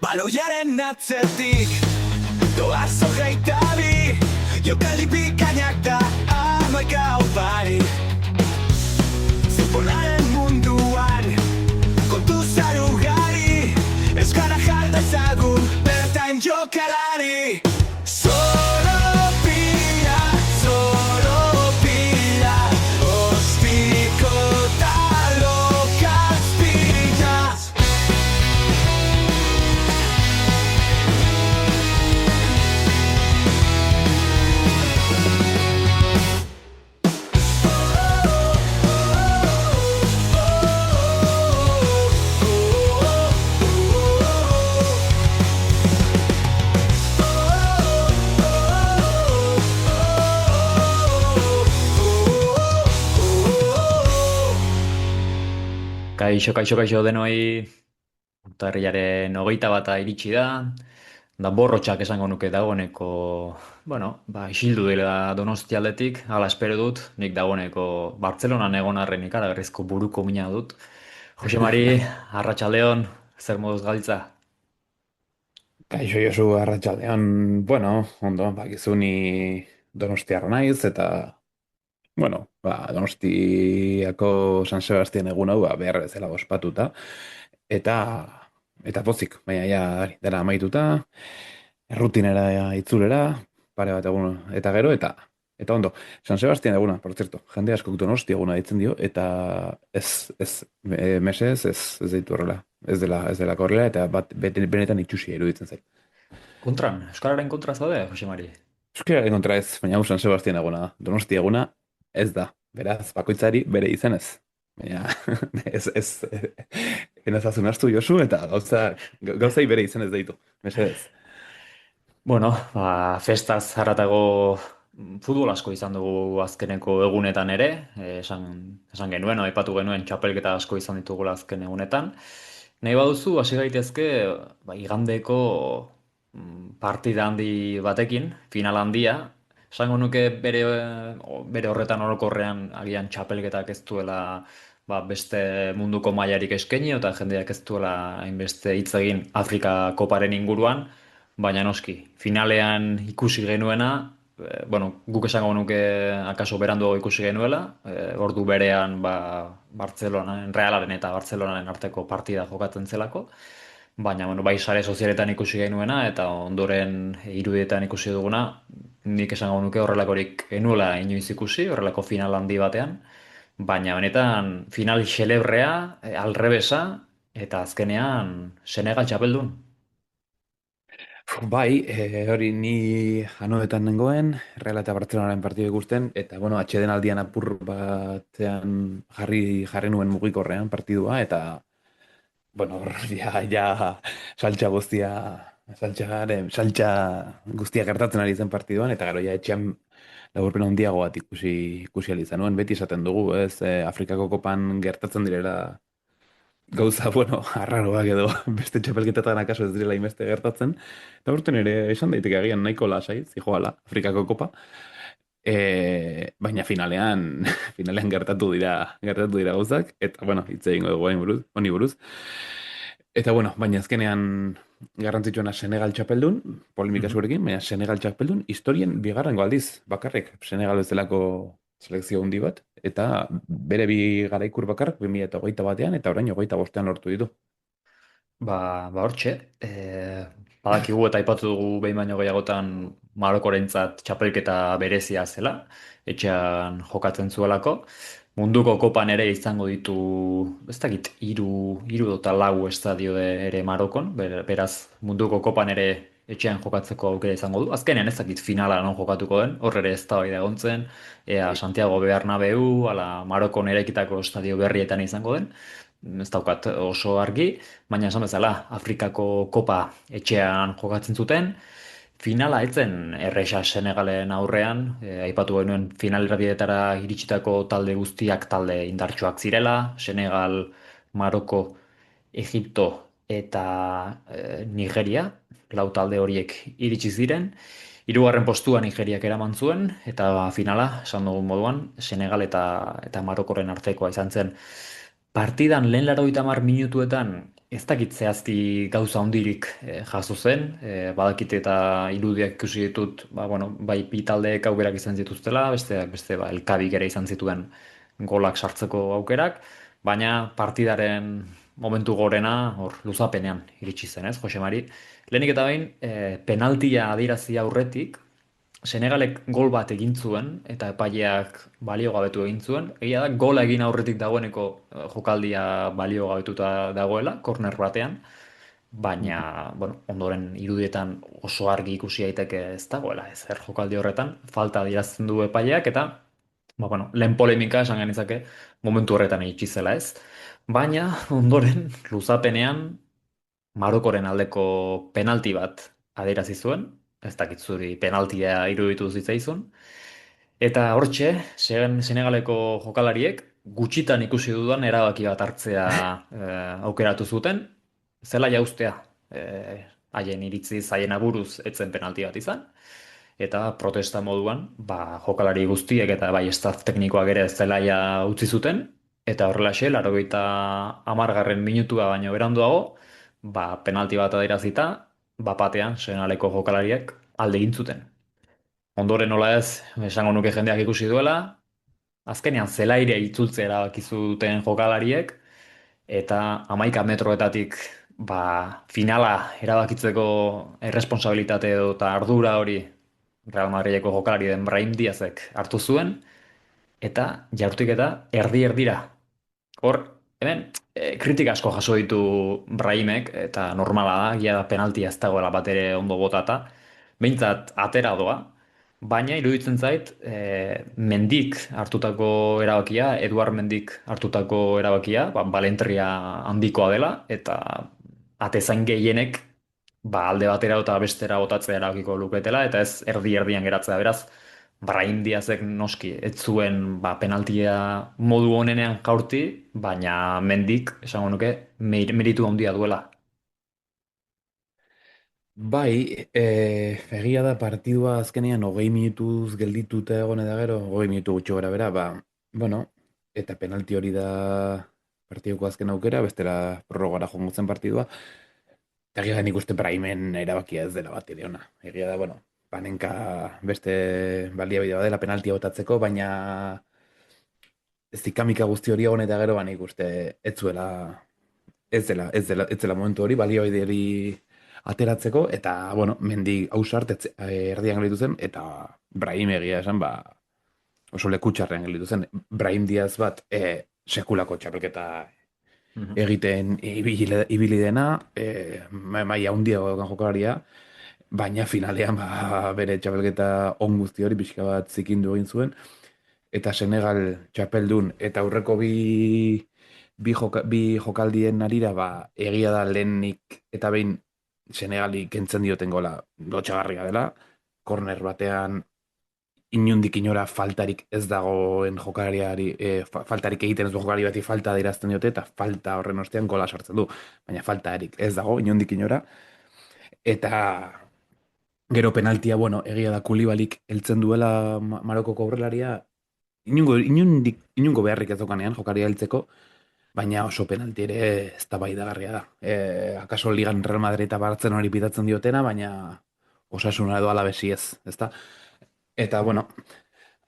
Baloiaren atzetik doaz hogeita bi Jokaldi bikainak da amaika opari Futbolaren munduan kontu zarugari Ez gara jardezagun bertain jokalari Zoropila, zoropila Ostiko talokazpilaz Kaixo denoi, urtarrilaren 21 iritsi da, da borrotxak esango nuke dagoeneko, isildu dela Donostialdetik, hala espero dut, nik dagoeneko Bartzelonan egon arren ikaragarrizko buruko mina dut. Jose Mari, Arratsaldeon, zer moduz gabiltza? Kaixo Josu Arratsaldeon, ondo, bakizu ni Donostiarra naiz eta Donostiako San Sebastian egun hau behar bezala ospatuta eta eta pozik, baina ja dela amaituta, errutinera itzulera, pare bat egun eta gero eta ondo. San Sebastian eguna, por cierto, jende askok Donosti eguna ditzen dio eta mesez ez deitu horrela. Ez dela horrela eta benetan itxusia iruditzen zait. Kontran, Euskararen kontra zaude, Jose Mari? Euskararen kontra ez, baina hau San Sebastian eguna da. Donosti eguna ez da. Beraz, bakoitzari bere izenez. Baina, enazazun astu Josu eta gauzai bere izenez deitu. Mesedez. Festaz haratago futbol asko izan dugu azkeneko egunetan ere, esan genuen, aipatu genuen txapelketa asko izan ditugula azken egunetan. Nahi baduzu, hasi gaitezke, igandeko partida handi batekin, final handia, esango nuke bere horretan orokorrean agian txapelketak ez duela beste munduko mailarik eskaini eta jendeak ez duela hainbeste hitz egin Afrika koparen inguruan, baina noski, finalean ikusi genuena, guk esango nuke akaso beranduago ikusi genuela, ordu berean Bartzelonan, Realaren eta Bartzelonaren arteko partida jokatzen zelako, baina bai sare sozialetan ikusi genuena eta ondoren irudietan ikusi duguna, nik esango nuke horrelakorik genuela inoiz ikusi, horrelako final handi batean, baina benetan final xelebrea, alrebesa, eta azkenean Senegal txapeldun. Bai, hori ni anoetan nengoen, Real eta Bartzelonaren partidu ikusten, eta atxeden aldian apur batean jarri nuen mugikorrean partidua, eta hor ja saltza guztia gertatzen ari zen partiduan, eta gero ja etxean laburpen handiago bat ikusi ahal izan nuen, beti esaten dugu, ez, Afrikako kopan gertatzen direla gauza, arraroak edo beste txapelketetan akaso ez direla inbeste gertatzen. Eta urten ere esan daiteke agian nahiko lasai, zijoala, Afrikako kopa. Baina finalean gertatu dira gauzak, eta hitz egingo dugu honi buruz. Eta baina azkenean garrantzitsuena Senegal txapeldun, polemika zurekin, baina Senegal txapeldun historien bigarrengo aldiz, bakarrik Senegal bezalako selekzio handi bat, eta bere bi garaikur bakar, 2021 batean, eta orain 25ean lortu ditu. Hortxe, badakigu eta aipatu dugu behin baino gehiagotan Marokorentzat txapelketa berezia zela, etxean jokatzen zuelako. Munduko kopan ere izango ditu, ez dakit, hiru dota lau estadio ere Marokon, beraz munduko kopan ere etxean jokatzeko aukera izango du. Azkenean ez dakit finala non jokatuko den, hor ere eztabaida egon zen, ea Santiago Bernabeu, ala Marokon eraikitako estadio berrietan izango den. Ez daukat oso argi, baina esan bezala, Afrikako kopa etxean jokatzen zuten, finala etzen erresa Senegalen aurrean, aipatu genuen finalerabietara iritsitako talde guztiak talde indartsuak zirela, Senegal, Maroko, Egipto eta Nigeria, lau talde horiek iritsi ziren, hirugarren postua Nigeriak eraman zuen, eta finala, esan dugun moduan, Senegal eta Marokoren artekoa izan zen. Partidan lehen 80 minutuetan Ez dakit zehazki gauza handirik jaso zen, badakit eta irudiak ikusi ditut, bueno, bai bi taldeek aukerak izan zituztela, besteak beste Elkabik ere izan zituen golak sartzeko aukerak, baina partidaren momentu gorena hor luzapenean iritsi zen, ez, Jose Mari? Lehenik eta behin, penaltia adierazi aurretik, Senegalek gol bat egin zuen eta epaileak baliogabetu egin zuen. Egia da, gola egin aurretik dagoeneko jokaldia baliogabetuta dagoela, korner batean, baina, bueno, ondoren irudietan oso argi ikusi daiteke ez dagoela, ezer jokaldi horretan, falta adierazten du epaileak eta, bueno, lehen polemika esan genitzake momentu horretan itxi zela ez. Baina, ondoren, luzapenean, Marokoren aldeko penalti bat adierazi zuen, ez dakit zuri penaltia iruditu zitzaizun, eta hortxe, Senegaleko jokalariek gutxitan ikusi dudan erabaki bat hartzea aukeratu zuten, zela jauztea, haien iritziz, haien aburuz etzen penalti bat izan, eta protesta moduan, jokalari guztiek eta bai staff teknikoak ere zelaia utzi zuten, eta horrelaxe, 90. minutua baino beranduago, penalti bat adierazita, batean Senegaleko jokalariek alde egin zuten. Ondoren nola ez, esango nuke jendeak ikusi duela, azkenean zelaire itzultzea erabaki zuten jokalariek, eta 11 metroetatik finala erabakitzeko erresponsabilitate edo eta ardura hori Real Madrideko jokalari den Brahim Diazek hartu zuen, eta jaurtik eta erdi-erdira. Hor, hemen, kritika asko jaso ditu Brahimek, eta normala da, gia da penaltia ez dagoela bat ere ondo botata, behintzat atera doa, baina iruditzen zait, Mendik hartutako erabakia, Eduard Mendik hartutako erabakia, balentria handikoa dela, eta atezain gehienek, alde batera eta bestera botatzea erabakiko luketela, eta ez erdi-erdian geratzea beraz, Brahim Diazek noski, ez zuen penaltia modu honenean jaurti, baina Mendik, esango nuke, meritu handia duela. Bai, egia da partidua azkenean 20 minutuz geldituta egon eta gero, 20 minutu gutxi gora bera, bueno, eta penalti hori da partiduko azken aukera, bestela prorrogara joango zen partidua, eta egia da nik uste Brahimen erabakia ez dela bat ere ona. Egia da, bueno, Panenka beste baliabide badela penaltia botatzeko, baina ez ikamika guzti hori egon eta gero, nik uste ez zela momentu hori baliabide hori ateratzeko, eta, bueno, Mendi hausart erdian gelitu zen, eta Brahim egia esan, oso lekutxarrean gelitu zen. Brahim Diaz bat sekulako txapelketa egiten ibili dena, maila handia jokalaria, baina finalean bere txapelketa on guzti hori pixka bat zikindu egin zuen, eta Senegal txapeldun, eta aurreko bi jokaldien arira, egia da lehenik eta behin Senegali kentzen dioten gola lotxagarria dela, korner batean inundik inora faltarik ez dagoen jokalariari, faltarik egiten ez du jokalari bati falta adierazten diote, eta falta horren ostean gola sartzen du, baina faltarik ez dago inundik inora, eta gero penaltia, bueno, egia da Kulibalik heltzen duela Marokoko aurrelaria, inungo beharrik ez daukanean jokaria heltzeko, baina oso penalti ere eztabaidagarria da. Akaso ligan Real Madrid eta Bartzen hori pitatzen diotena, baina Osasuna edo Alabesi ez, ezta? Eta, bueno,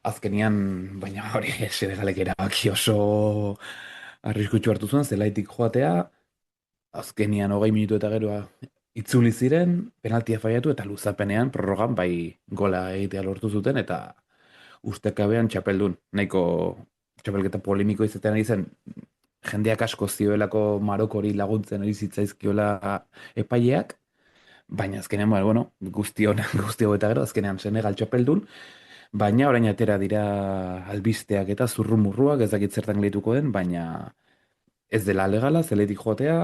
azkenian, baina hori Senegalek erabaki oso arriskutsu hartu zuen, zelaitik joatea, azkenian 20 minutu eta geroa itzuli ziren, penaltia faiatu eta luzapenean, prorrogan, gola egitea lortu zuten, eta ustekabean txapeldun, nahiko txapelketa polemiko izatean ari zen, jendeak asko zioelako Marokori laguntzen ari zitzaizkiola epaileak, baina azkenean, bueno, guzti hau eta gero, azkenean Senegal txapeldun, baina orain atera dira albisteak eta zurrumurruak, ez dakit zertan gelituko den, baina ez dela legala, zeletik joatea,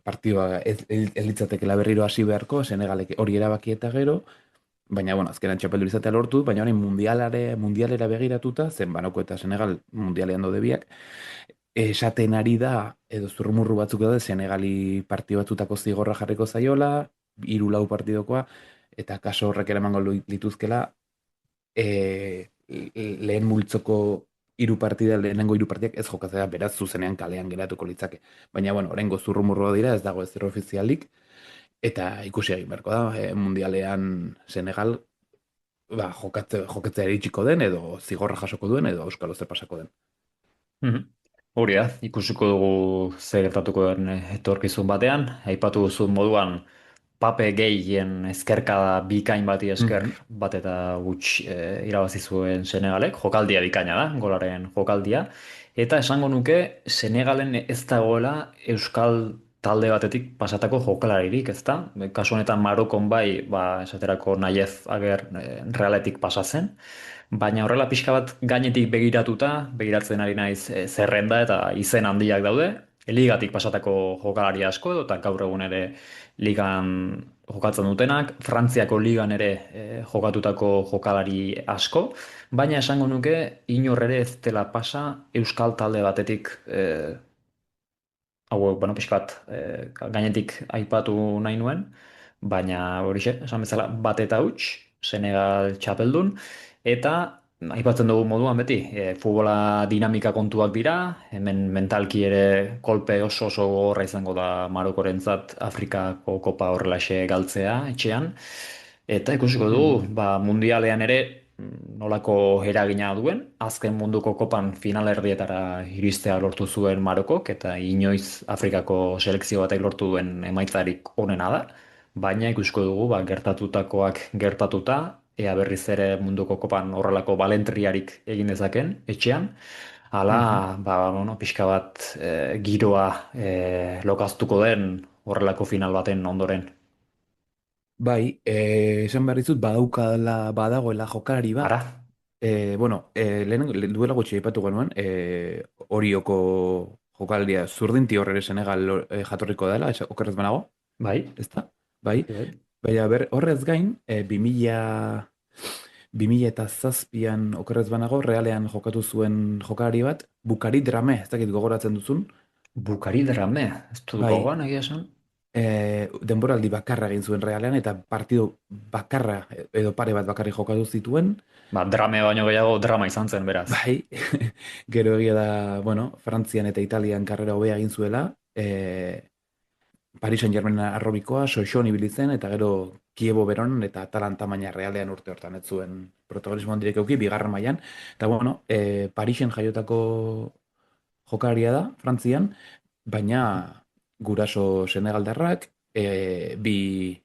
partidua ez litzatekela berriro hasi beharko, Senegalek hori erabaki eta gero, baina, bueno, azkenan txapeldu izatea lortu, baina orain mundialera begiratuta, zen Maroko eta Senegal mundialean daude biak, esaten ari da, edo zurrumurru batzuk daude, Senegali partio batzutako zigorra jarriko zaiola, 3-4 partidokoa, eta kaso horrek ere emango lituzkela, lehen multzoko hiru partida, lehenengo hiru partidak ez jokatzea, beraz zuzenean kalean geratuko litzake. Baina, bueno, oraingo zurrumurru dira, ez dago ezer ofizialik, eta ikusi egin beharko da, mundialean Senegal, ba, jokatzea iritsiko den, edo zigorra jasoko duen, edo euskalo zer pasako den. Mhm. Hori da, ikusiko dugu zer gertatuko den etorkizun batean. Aipatu duzun moduan, Pape gehien ezkerkada bikain bati esker Mhm. bat eta huts irabazi zuen Senegalek. Jokaldia bikaina da, golaren jokaldia. Eta esango nuke Senegalen ez dagoela euskal talde batetik pasatako jokalaririk, ezta? Kasu honetan Marokon bai, ba, esaterako Nayef Ager Realetik pasa zen. Baina horrela pixka bat gainetik begiratzen ari naiz zerrenda eta izen handiak daude. Ligatik pasatako jokalari asko edo eta gaur egun ere ligan jokatzen dutenak, Frantziako ligan ere jokatutako jokalari asko, baina esango nuke inor ere ez dela pasa euskal talde batetik hau, bueno, pixka bat gainetik aipatu nahi nuen, baina horixe, esan bezala bat eta huts, Senegal txapeldun, eta aipatzen dugu moduan beti, futbola dinamika kontuak dira, hemen mentalki ere kolpe oso oso gogorra izango da Marokorentzat Afrikako kopa horrelaxe galtzea etxean, eta ikusiko dugu, Mhm. ba, mundialean ere nolako eragina duen. Azken munduko kopan finalerdietara iristea lortu zuen Marokok eta inoiz Afrikako selekzio batek lortu duen emaitzarik onena da. Baina ikusiko dugu ba, gertatutakoak gertatuta, ea berriz ere munduko kopan horrelako balentriarik egin dezaken etxean. Mhm. Hala, ba, bueno, pixka bat giroa lokaztuko den horrelako final baten ondoren. Bai, esan behar dizut, badagoela jokalari Ara, bat, bueno, duela gutxi aipatu genuen, Orioko jokaldia zurdinti horre Senegal jatorriko dela, okerrez banago, bai, ez da? Bai, bai. baina horrez gain, 2000 eta zazpian okerrez banago, Realean jokatu zuen jokalari bat, Bukari Drame, ez dakit gogoratzen duzun, Bukari Drame, ez dut bai, gogoan egia esan. denboraldi bakarra egin zuen Realean, eta partido bakarra, edo pare bat bakarrik jokatu zituen, Ba, drame baino gehiago drama izan zen, beraz. bai, gero egia da, bueno, Frantzian eta Italian karrera hobea egin zuela, Paris Saint-Germain arrobikoa, Sochon ibili zen, eta gero Kievo Veronan eta Atalanta maila Realean urte hortan ez zuen protagonismo handirik eduki, bigarren mailan. Eta bueno, Parisen jaiotako jokalaria da, Frantzian, baina guraso senegaldarrak, bi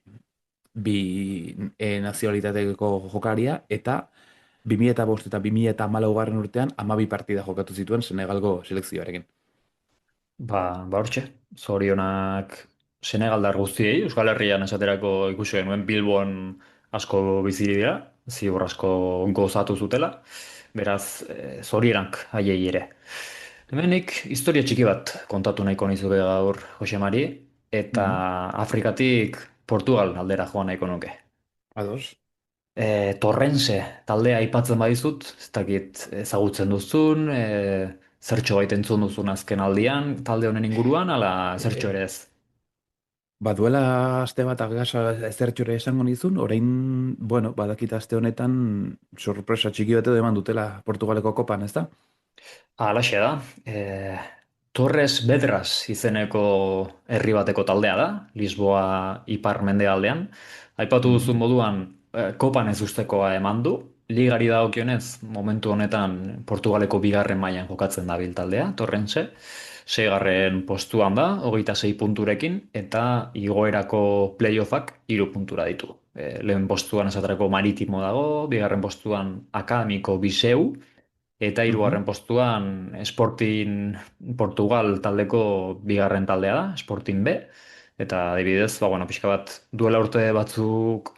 nazionalitateko jokalaria, eta 2005 eta 2014 urtean 12 partida jokatu zituen Senegalgo selekzioarekin. Ba hortxe, zorionak Senegaldar guztiei, Euskal Herrian esaterako ikusi genuen Bilbon asko bizi dira, ziur asko gozatu zutela, beraz, zorionak haiei ere. Hemenik, historia txiki bat kontatu nahiko nizuke gaur, Jose Mari, eta Mhm. Afrikatik Portugal aldera joan nahiko nuke. Ados. Torrense taldea aipatzen badizut, ez dakit ezagutzen duzun, zertxo bait entzun duzun azken aldian, talde honen inguruan, ala zertxo E, ere ez. Baduela aste bat agasa ezertxore esango nizun, orain, bueno, badakit aste honetan sorpresa txiki bat edo eman dutela Portugaleko kopan, ez da? Halaxe da, Torres Vedras izeneko herri bateko taldea da, Lisboa ipar mendealdean. Aipatu duzun Mhm. moduan, kopan ez ustekoa eman du. Ligari dagokionez, momentu honetan Portugaleko bigarren mailan jokatzen dabil taldea, Torrense. Seigarren postuan da, 26 punturekin, eta igoerako playoffak 3 puntura ditu. Lehen postuan esaterako Maritimo dago, bigarren postuan Akademiko Biseu, eta Mhm. hirugarren postuan Sporting Portugal taldeko bigarren taldea da, Sporting B. Eta adibidez, ba, bueno, pixka bat duela urte batzuk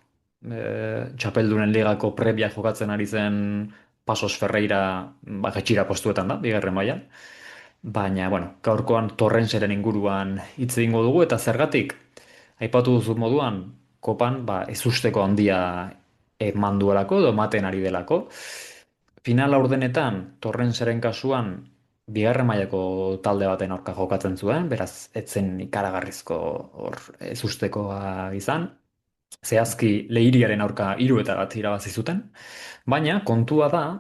txapeldunen ligako prebia jokatzen ari zen Pasos Ferreira ba, jetxira postuetan da, bigarren mailan. Baina, bueno, gaurkoan Torrenseren inguruan hitz egingo dugu, eta zergatik, aipatu duzu moduan, kopan, ba, ezusteko handia eman duelako, edo ematen ari delako. Final laurdenetan, Torrenseren kasuan, bigarren mailako talde baten aurka jokatzen zuen, beraz, etzen ikaragarrizko hor ezustekoa izan. Zehazki Leiriaren aurka 3-1 irabazi zuten, baina kontua da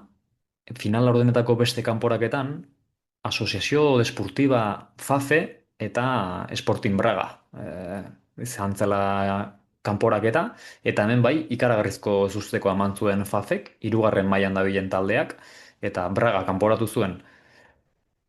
final laurdenetako beste kanporaketan, Asociació Deportiva FAFE eta Sporting Braga. Izan zela kanporaketa, eta hemen bai, ikaragarrizko ezusteko eman zuen FAFek, hirugarren mailan dabilen taldeak, eta Braga kanporatu zuen.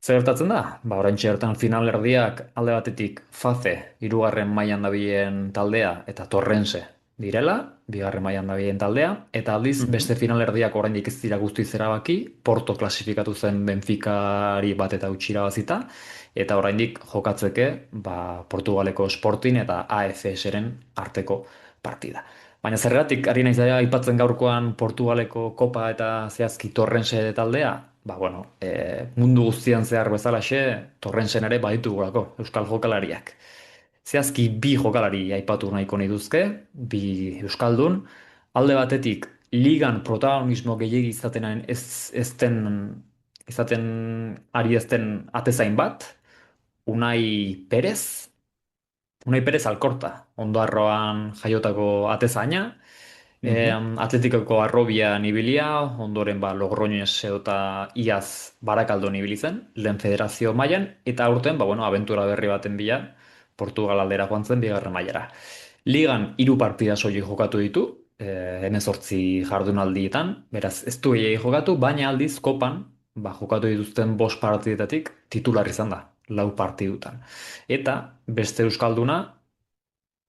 Zer gertatzen da? Ba, oraintxe bertan finalerdiak alde batetik Fafe, hirugarren mailan dabilen taldea, eta Torrense direla, bigarren mailan dabilen taldea, eta aldiz Mhm. beste finalerdiak oraindik ez dira guztiz erabaki, Porto klasifikatu zen Benficari bat eta utzi irabazita, eta oraindik jokatzeke ba, Portugaleko Sporting eta AFS-ren arteko partida. Baina zergatik ari naiz aipatzen gaurkoan Portugaleko Kopa eta zehazki Torrense taldea? Ba, bueno, mundu guztian zehar bezalaxe, Torrensen ere baditugulako euskal jokalariak. Zehazki bi jokalari aipatu nahiko nituzke, bi euskaldun. Alde batetik, ligan protagonismo gehiegi izaten izaten ari ezten atezain bat, Unai Perez, Unai Perez Alkorta, Ondarroan jaiotako atezaina, Mhm. Atletikoko Arrobian ibilia, ondoren ba Logroñez edota iaz Barakaldon ibili zen, lehen federazio mailan, eta aurten ba bueno, abentura berri baten bila Portugal aldera joan zen bigarren mailara. Ligan hiru partida soilik jokatu ditu, 18 jardunaldietan, beraz ez du gehiegi jokatu, baina aldiz kopan ba, jokatu dituzten 5 partidetatik titular izan da, 4 partidutan. Eta beste euskalduna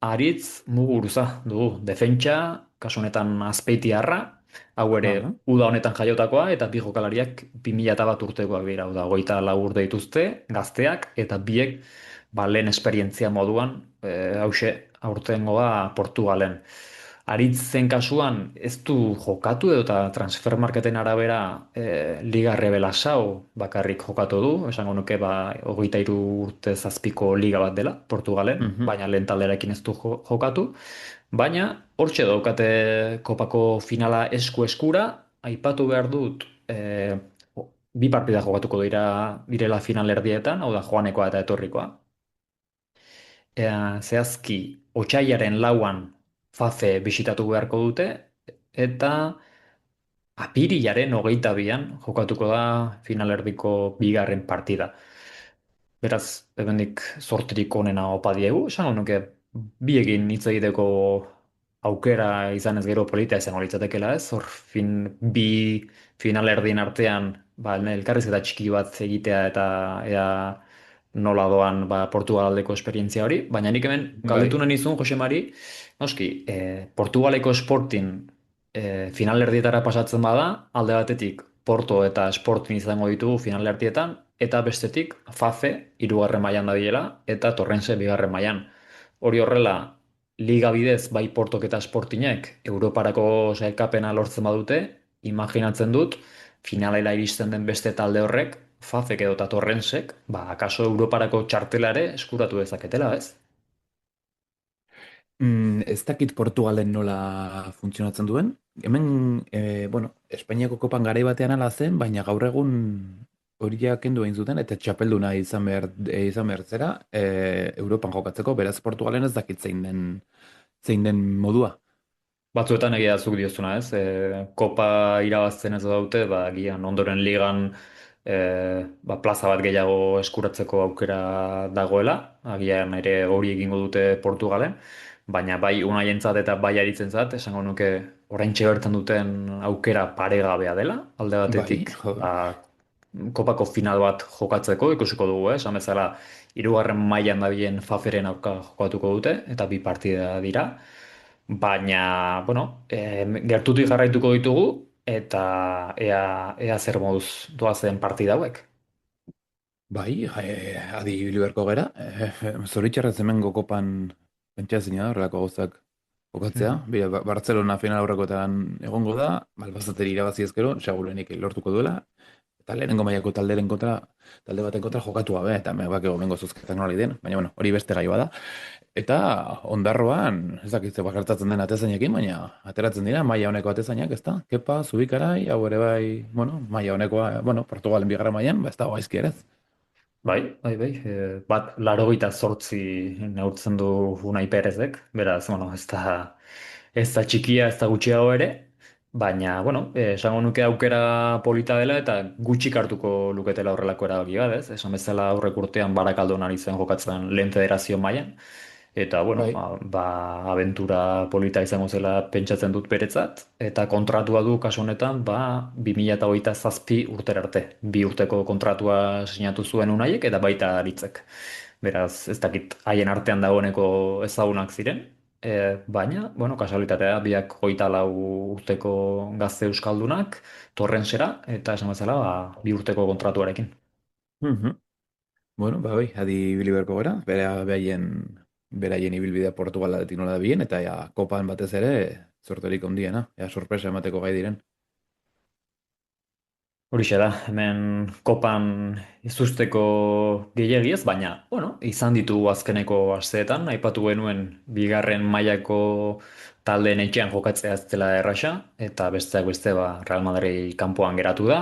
Aritz Muguruza dugu, defentsa, kasu honetan Azpeitiarra, hau ere Aha. uda honetan jaiotakoa, eta bi jokalariak 2001 urtekoak dira, hau da, 24 urte dituzte, gazteak, eta biek ba, lehen esperientzia moduan, hause, aurtengoa Portugalen. Aritzen kasuan ez du jokatu edo eta transfermarketen arabera Liga Rebelasao bakarrik jokatu du, esango nuke ba, 23 urte zazpiko liga bat dela, Portugalen, Mhm. baina lehen talderekin ez du jokatu. Baina hortxe daukate kopako finala esku-eskura, aipatu behar dut bi partida jokatuko direla finalerdietan, hau da joanekoa eta etorrikoa. Zehazki, otsailaren lauan Fafe bisitatu beharko dute, eta apirilaren 22an jokatuko da finalerdiko bigarren partida. Beraz, hemendik zorterik onena opa diegu, esango nuke biekin hitz egiteko aukera izan ez gero polita izango litzatekeela ez, bi finalerdien artean ba, elkarrizketa txiki bat egitea eta ea nola doan ba, Portugaleko esperientzia hori, baina nik hemen galdetu Bai. nahi nizun, Jose Mari, noski, Portugaleko Sporting finalerdietara pasatzen bada, alde batetik Porto eta Sporting izango ditugu finalerdietan, eta bestetik Fafe hirugarren mailan dabilela eta Torrense bigarren mailan. Hori horrela, liga bidez bai Portok eta Sportingek Europarako sailkapena lortzen badute, imaginatzen dut finalera iristen den beste talde horrek, Fafek edo eta Torrensek, ba, akaso Europarako txartelare eskuratu dezaketela, ez? Ez dakit Portugalen nola funtzionatzen duen. Hemen, bueno, Espainiako kopan garai batean ala zen, baina gaur egun horiak kendu egin zuten, eta txapelduna izan behar zera, Europan jokatzeko, beraz Portugalen ez dakit zein den modua. Batzuetan egia zuk diozuna, ez? Kopa irabazten ez daute, ba, gian ondoren ligan ba, plaza bat gehiago eskuratzeko aukera dagoela, agian ere hori egingo dute Portugalen, baina bai unaientzat eta bai aritzentzat, esango nuke oraintxe bertan duten aukera paregabea dela, alde Bai, batetik, jo. ba, kopako final bat jokatzeko, ikusiko dugu, esan bezala, hirugarren mailan dabilen Faferen aurka jokatuko dute, eta bi partida dira. Baina, bueno, gertutik jarraituko ditugu eta ea zer moduz doazen partida hauek. Bai, adi ibili beharko gara. Zoritxarrez hemengo kopan pentsa zina da, horrelako gauzak jokatzea. Mhm. Bira, Barcelona final aurrekoetan egongo da, Albazateri irabazi ezkero, segurenik lortuko duela. Eta lehenengo mailako talde baten kontra jokatu gabe, eta bak egongo zuzketak nola den, baina bueno, hori beste gai bada. Eta Ondarroan, ez dakit ze bakartatzen den atezainekin, baina ateratzen dira maila honeko atezainak, ez da? Kepa, Zubikarai, hau ere bai, bueno, maila honekoa, bueno, Portugalen bigarren mailan, ba ez dago gaizki ere ez. Bai, bat 88 neurtzen du Unai Perezek, beraz, bueno, ez da txikia, ez da gutxiago ere, Baina, bueno, esango nuke aukera polita dela eta gutxik hartuko luketela horrelako erabaki bat, ez? Esan bezala aurrek urtean Barakaldon ari zen jokatzen lehen federazio mailan. Eta, bueno, Bai. abentura polita izango zela pentsatzen dut beretzat. Eta kontratua du kasu honetan, 2027 urtera arte. 2 urteko kontratua sinatu zuen Unaiek eta baita Aritzek. Beraz, ez dakit haien artean dagoeneko ezagunak ziren. Baina, bueno, kasualitatea biak 24 urteko gazte euskaldunak, Torrensera, eta esan bezala, 2 urteko kontratuarekin. Mhm. Bueno, ba, bai, adi ibili beharko gara, beraien ibilbidea Portugalatik nola da bien, eta ja, kopan batez ere, zorterik ondiena, sorpresa emateko gai diren. Horixe da, hemen kopan izusteko gehiagiez, baina, bueno, izan ditugu azkeneko asteetan, aipatu genuen bigarren mailako taldeen etxean jokatzea ez dela erraxa, eta besteak beste, Real Madrid kanpoan geratu da.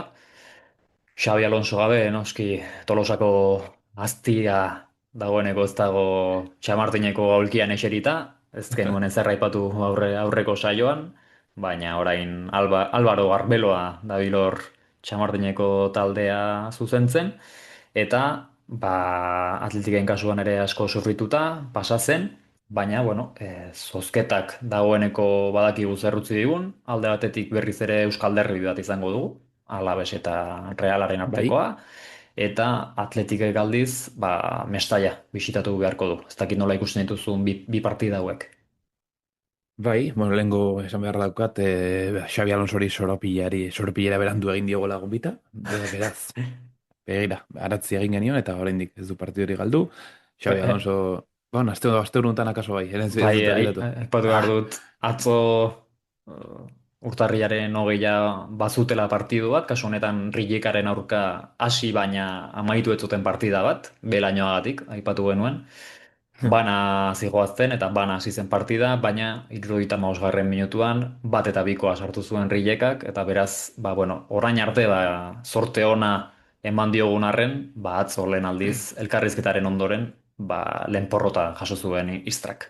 Xabi Alonso gabe, noski, Tolosako aztia dagoeneko ez dago txamartineko aulkian eserita, ez genuen ezer aipatu aurreko saioan, baina orain Álvaro Arbeloa dabilor txamartineko taldea zuzentzen, eta atletiken kasuan ere asko sufrituta, pasa zen, baina, bueno, zozketak dagoeneko badakigu zer utzi digun, alde batetik berriz ere Euskal Derbi bat izango dugu, Alabes eta Realaren Bai, artekoa, eta Atletikek aldiz, Mestalla bisitatu beharko du. Ez dakit nola ikusten dituzun bi partida hauek. bai, bueno, lehengo esan behar daukat, Xabi Alonsori soropilera berandu egin diogo lagun bita, beraz, begira, aratzi egin genion, eta oraindik ez du partidori galdu, Xabi Alonso, bueno, aste honetan akaso bai, ez dut begiratu. Aipatu behar dut, atzo urtarrilaren 20 bazutela partidu bat, kasu honetan Rijekaren aurka hasi baina amaitu ez zuten partida bat, belainoagatik, aipatu genuen. Bana zigoazten eta bana hasi zen partida, baina 75. minutuan bat eta bikoa sartu zuen Rijekak, eta beraz, bueno, orain arte, zorte ona eman diogun arren, atzo lehen aldiz, elkarrizketaren ondoren, lehen porrota jaso zuen Istrak.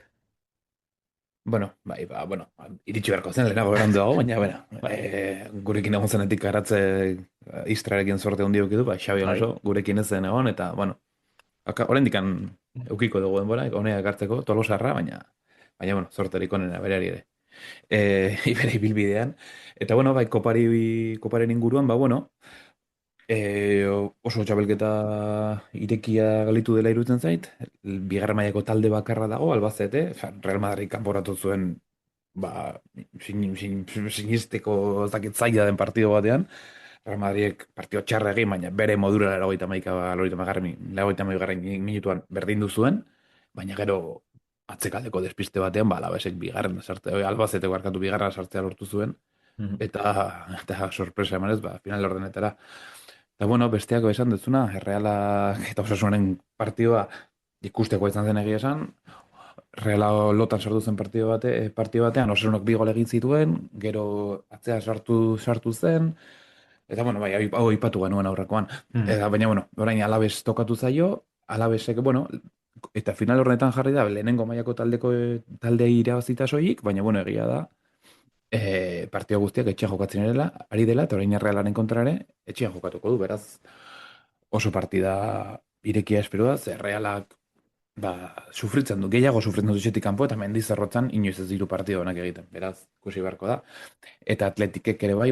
Bueno, bai, bueno, iritsi beharko zen lehenago beranduago, baina, bueno, gurekin egon zenetik garatze Istrarekin sorte handi du, Xabi Alonso gurekin ez zen egon, eta, bueno, oraindik eukiko dugu denbora, honea ekartzeko, Tolosarra, baina, bueno, sorterik onena berari ere. Ibere ibilbidean. Eta, bueno, bai, koparen inguruan, bueno, oso txapelketa irekia galitu dela iruditzen zait, bigarren mailako talde bakarra dago, Albacete, Real Madrid kanporatu zuen, sinisteko ez dakit zaila den partido batean, Real Madridek partio txarra egin, baina bere modura 81. Minutuan berdindu zuen, baina gero atzekaldeko despiste batean, Alabesek bigarren sartzea, Albacete barkatu bigarren sartzea lortu zuen, eta sorpresa emanez, final ordenetara. Eta, bueno, besteako esan duzuna, Realak eta Osasunaren partidua ikusteko izan zen egia esan, Reala lotan sartu zen partio batean, Osasunok 2 gol egin zituen, gero atzea sartu zen, eta, bueno, bai, hau ipatu genuen aurrekoan. Eta, baina, bueno, orain Alabes tokatu zaio, Alabesek, bueno, eta final horretan jarri da, lehenengo mailako taldea irabazita soilik, baina, bueno, egia da, partio guztiak etxean jokatzen ari dela, eta orain Realaren kontra ere, etxean jokatuko du, beraz, oso partida irekia espero da, ze Realak sufritzen du, gehiago sufritzen du etxetik kanpo, eta Mendizorrotzan inoiz ez diru partida honak egiten, beraz, ikusi beharko da. Eta Atletikek ere bai,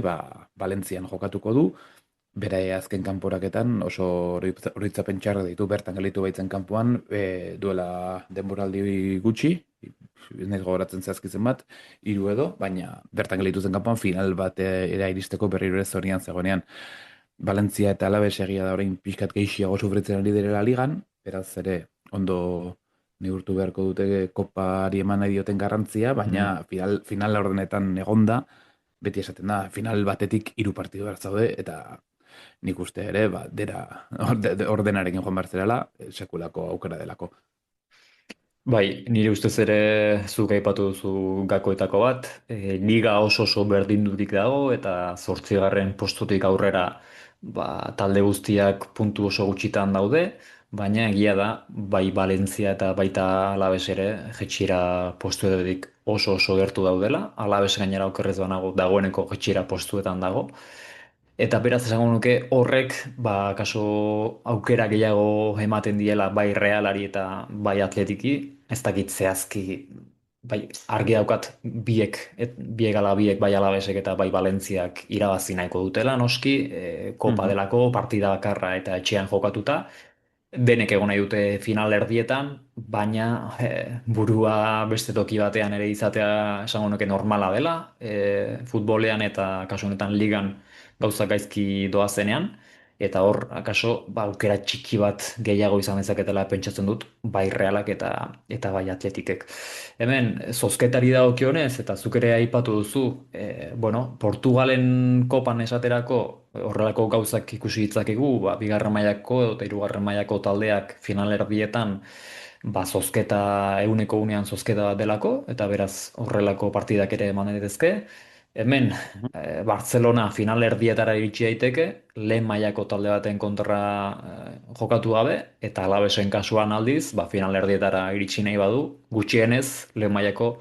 Valentzian jokatuko du, bere azken kanporaketan oso oroitzapen txarra ditu, bertan gelitu baitzen kanpoan, duela denboraldi gutxi, ez nahi gogoratzen zehazkizen bat, 3 edo, baina bertan gelitu zen kanpoan final bat era iristeko berriro ere zorian zegoenean. Valentzia eta Alaves egia da orain pixkat gehiago sufritzen ari direla ligan, beraz ere ondo neurtu beharko dute kopari eman nahi dioten garrantzia, baina final ordenetan egonda, beti esaten da, final batetik 3 partidu behar zaude, eta nik uste ere, dera ordenarekin joan behar zerala, sekulako aukera delako. Bai, nire ustez ere zuk aipatu duzu gakoetako bat, liga oso berdindurik dago eta 8. postutik aurrera talde guztiak puntu oso gutxitan daude, baina egia da, bai Valentzia eta baita Alaves ere, jetxira postuetatik oso gertu daudela, Alaves gainera okerrez banago dagoeneko jetxira postuetan dago, eta beraz esango nuke horrek, ba, kaso aukera gehiago ematen diela bai Realari eta bai Atletiki, ez dakit zehazki, bai argi daukat biek ala biek bai Alavesek eta bai Valentziak irabazi nahiko dutela, noski, Kopa Mhm. delako, partida bakarra eta etxean jokatuta, denek egon nahi dute final erdietan, baina burua beste toki batean ere izatea esango nuke normala dela, futbolean eta kasu honetan ligan gauzak gaizki doazenean, eta hor, akaso, ba, aukera txiki bat gehiago izan dezaketela pentsatzen dut, bai Realak eta bai Atletikek. Hemen, zozketari dagokionez, eta zuk ere aipatu duzu, bueno, Portugalen kopan esaterako, horrelako gauzak ikusi ditzakegu, ba, bigarren mailako eta hirugarren mailako taldeak finalerdietan ba, zozketa, ehuneko unean zozketa bat delako, eta beraz horrelako partidak ere eman daitezke. Hemen, Barcelona finalerdietara iritsi daiteke, lehen mailako talde baten kontra jokatu gabe, eta Alavesen kasuan aldiz, ba, finalerdietara iritsi nahi badu, gutxienez, lehen mailako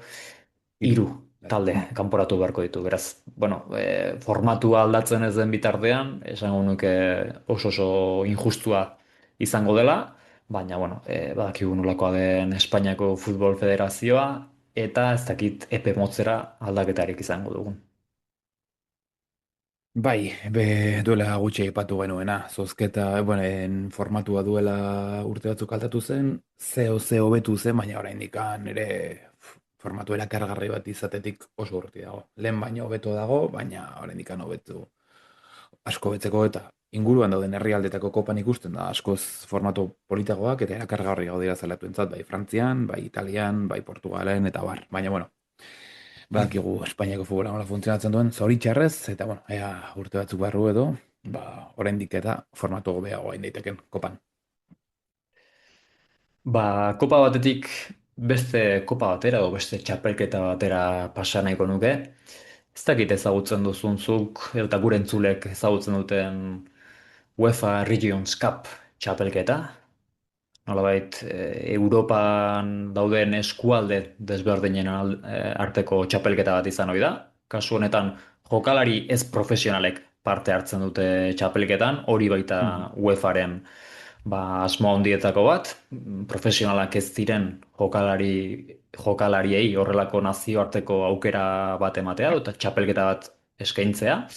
Hiru. hiru Bai. talde kanporatu beharko ditu. Beraz, bueno, formatua aldatzen ez den bitartean, esango nuke oso injustua izango dela, baina, bueno, badakigu nolakoa den Espainiako Futbol Federazioa, eta ez dakit epe motzera aldaketarik izango dugun. Bai, duela gutxi aipatu genuena, zozketa, bueno, formatua duela urte batzuk altatu zen, zeo hobetu zen, baina oraindik ere formatu erakargarri bat izatetik oso urte dago. Lehen baino hobeto dago, baina oraindik hobetu asko betzeko eta inguruan dauden herrialdetako kopan ikusten da askoz formatu politagoak eta erakargarriago dira zelatuentzat, bai Frantzian, bai Italian, bai Portugalen eta bar. Baina, bueno, badakigu Espainiako futbola nola funtzionatzen duen, zoritxarrez, eta bueno, ea urte batzuk barru edo, ba, oraindik eta formatu hobeagoa hain daiteken kopan. Ba, kopa batetik beste kopa batera edo beste txapelketa batera pasa nahiko nuke. Ez dakit ezagutzen duzunzuk, eta gure entzulek ezagutzen duten UEFA Regions Cup txapelketa. Nolabait, Europan dauden eskualde desberdinen arteko txapelketa bat izan ohi da. Kasu honetan, jokalari ez profesionalek parte hartzen dute txapelketan, hori baita Mhm. UEFAren ba, asmo handietako bat, profesionalak ez diren jokalariei horrelako nazioarteko aukera bat ematea, eta txapelketa bat eskaintzea.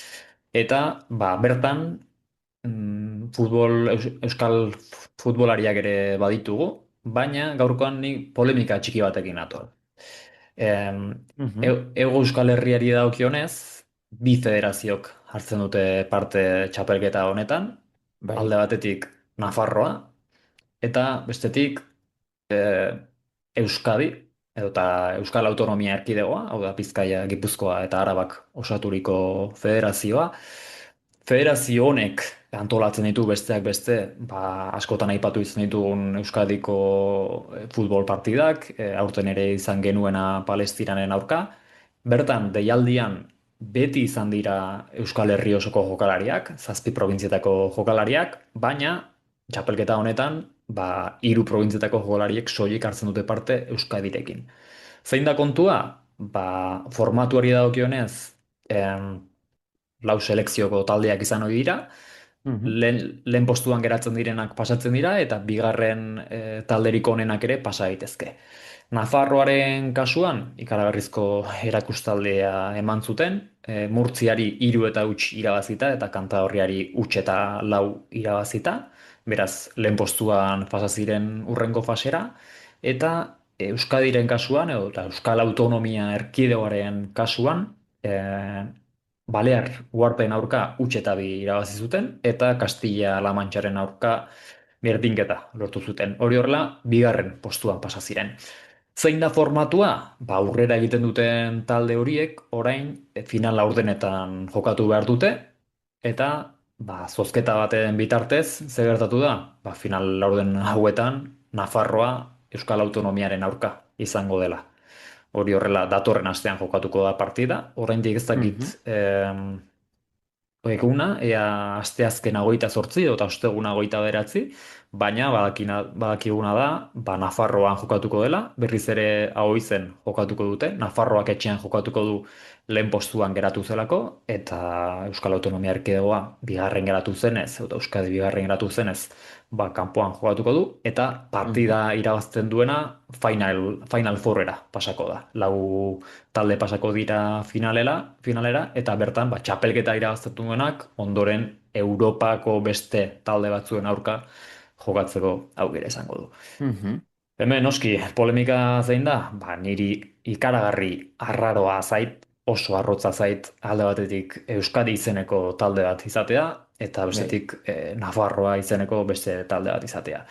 Eta, ba, bertan, euskal futbolariak ere baditugu, baina gaurkoan ni polemika txiki batekin nator. Mhm. Hego Euskal Herriari dagokionez, bi federaziok hartzen dute parte txapelketa honetan, Bai. alde batetik Nafarroa, eta bestetik eh, Euskadi, edota Euskal Autonomia Erkidegoa, hau da Bizkaia, Gipuzkoa eta Arabak osaturiko federazioa. Federazio honek antolatzen ditu besteak beste, ba, askotan aipatu izan ditugun Euskadiko futbol partidak, aurten ere izan genuena Palestinanen aurka. Bertan, deialdian beti izan dira Euskal Herri osoko jokalariak, zazpi probintzietako jokalariak, baina txapelketa honetan, ba, hiru probintzietako jokalariek soilik hartzen dute parte Euskadirekin. Zein da kontua? Ba, formatuari dagokionez, lau selekzioko taldeak izan ohi dira, Mhm. lehen postuan geratzen direnak pasatzen dira, eta bigarren talderik onenak ere pasa daitezke. Nafarroaren kasuan, ikaragarrizko erakustaldea eman zuten, Murtziari 3 eta huts irabazita, eta Kantaorriari huts eta 4 irabazita, beraz, lehen postuan pasa ziren urrengo fasera, eta Euskadiren kasuan, edo eta Euskal Autonomia Erkidegoaren kasuan, Balear Uharteen aurka huts eta 2 irabazi zuten, eta Castilla-La Mancharen aurka berdinketa lortu zuten. Hori horrela, bigarren postuan pasa ziren. Zein da formatua? Ba, aurrera egiten duten talde horiek orain final laurdenetan jokatu behar dute, eta ba, zozketa baten bitartez, zer gertatu da? Ba, final laurden hauetan Nafarroa Euskal Autonomiaren aurka izango dela. Hori horrela datorren astean jokatuko da partida. Oraindik ez dakit Mhm. eguna, ea asteazkena 28 edo eta osteguna 29, baina badakiguna da, ba, Nafarroan jokatuko dela, berriz ere Ahoizen jokatuko dute, Nafarroak etxean jokatuko du lehen postuan geratu zelako, eta Euskal Autonomia Erkidegoa bigarren geratu zenez, eta Euskadi bigarren geratu zenez, ba, kanpoan jokatuko du, eta Mhm. partida irabazten duena Final Fourera pasako da. Lau talde pasako dira finalera, eta bertan, ba, txapelketa irabazten duenak, ondoren Europako beste talde batzuen aurka jokatzeko aukera izango du. Mhm. Hemen, noski, polemika zein da? Ba, niri ikaragarri arraroa zait, oso arrotza zait alde batetik Euskadi izeneko talde bat izatea, eta Bai. bestetik Nafarroa izeneko beste talde bat izatea.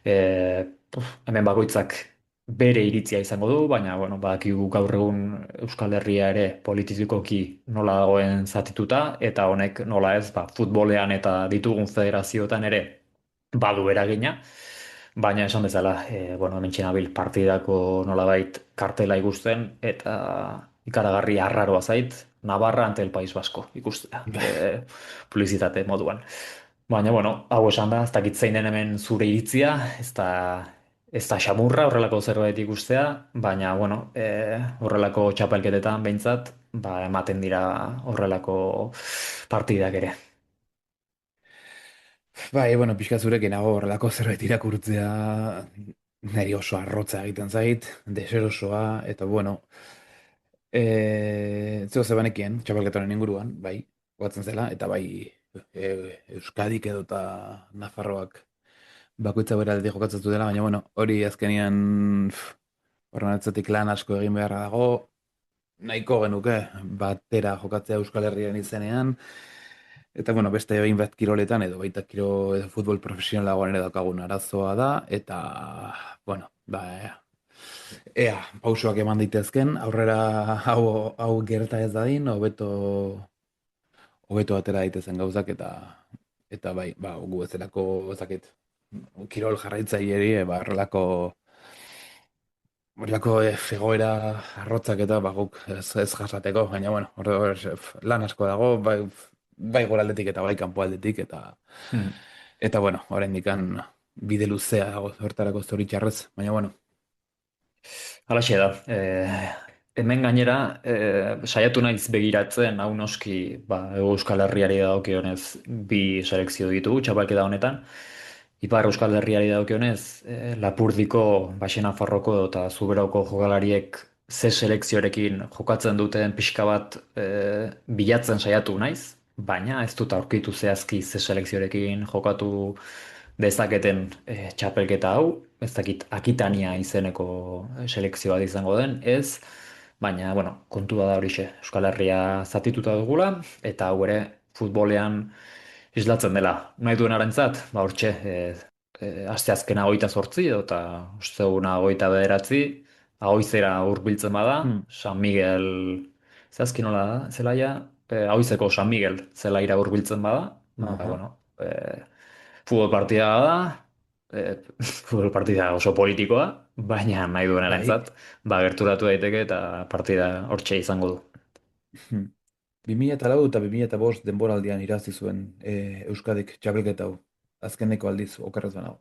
Hemen bakoitzak bere iritzia izango du, baina, bueno, badakigu gaur egun Euskal Herria ere politikoki nola dagoen zatituta, eta honek nola ez, ba, futbolean eta ditugun federazioetan ere badu eragina. Baina esan bezala, bueno, hemen nabil partidako nolabait kartela ikusten, eta ikaragarri arraroa zait, Navarra ante el País Vasco ikustea, publizitate moduan. Baina, bueno, hau esan da, ez dakit zein den hemen zure iritzia, ez da xamurra horrelako zerbait ikustea, baina, bueno, horrelako txapelketetan behintzat, ba, ematen dira horrelako partidak ere. Bai, bueno, pixka zurekin nago horrelako zerbait irakurtzea niri oso arrotza egiten zait, deserosoa, eta bueno, zeo zebanekien, txapelketaren inguruan, bai, goatzen zela, eta bai, Euskadik edo eta Nafarroak bakoitza bere aldetik jokatzen dela, baina bueno, hori azkenian horren atzetik lan asko egin beharra dago, nahiko genuke batera jokatzea Euskal Herrian izenean, eta bueno, beste hainbat kiroletan edo baita edo futbol profesionalagoan ere daukagun arazoa da, eta bueno, ba, ea, pausoak eman daitezken, aurrera hau gerta ez dadin, hobeto atera daitezen gauzak, eta bai, ba, gu bezalako, ezakit, kirol jarraitzaileri, ba, horrelako egoera arrotzak eta ba, guk ez jasateko, baina bueno, lan asko dago, bai goraldetik eta bai kanpoaldetik, Hmm. eta bueno, oraindik bide luzea dago hortarako zoritxarrez, baina bueno. Halaxe da. Hemen gainera, saiatu naiz begiratzen, hau noski, ba, Hego Euskal Herriari dagokionez bi selekzio ditugu txapelketa honetan. Ipar Euskal Herriari dagokionez, Lapurdiko, Baxe Nafarroko eta Zuberoko jokalariek ze selekzioarekin jokatzen duten pixka bat bilatzen saiatu naiz, baina ez dut aurkitu zehazki ze selekzioarekin jokatu dezaketen txapelketa hau, ez dakit Akitania izeneko selekzio bat izango den, ez, baina, bueno, kontua da horixe, Euskal Herria zatituta dugula, eta hau ere futbolean islatzen dela. Nahi duen arantzat, ba hortxe, asteazkena 28 edo eta osteguna 29, Ahoizera hurbiltzen bada, Hmm. San Miguel, zehazki nola da, zelaia, Ahoizeko San Miguel zelaira hurbiltzen bada, ba, Aha. bueno, futbol partida da, futbol partida oso politikoa, baina nahi duen Bai. arantzat, ba, gerturatu daiteke eta partida hortxe izango du. Hmm. 2004 eta 2005 denboraldian irazi zuen Euskadik txapelketa hau. Azkeneko aldiz okerrez banago.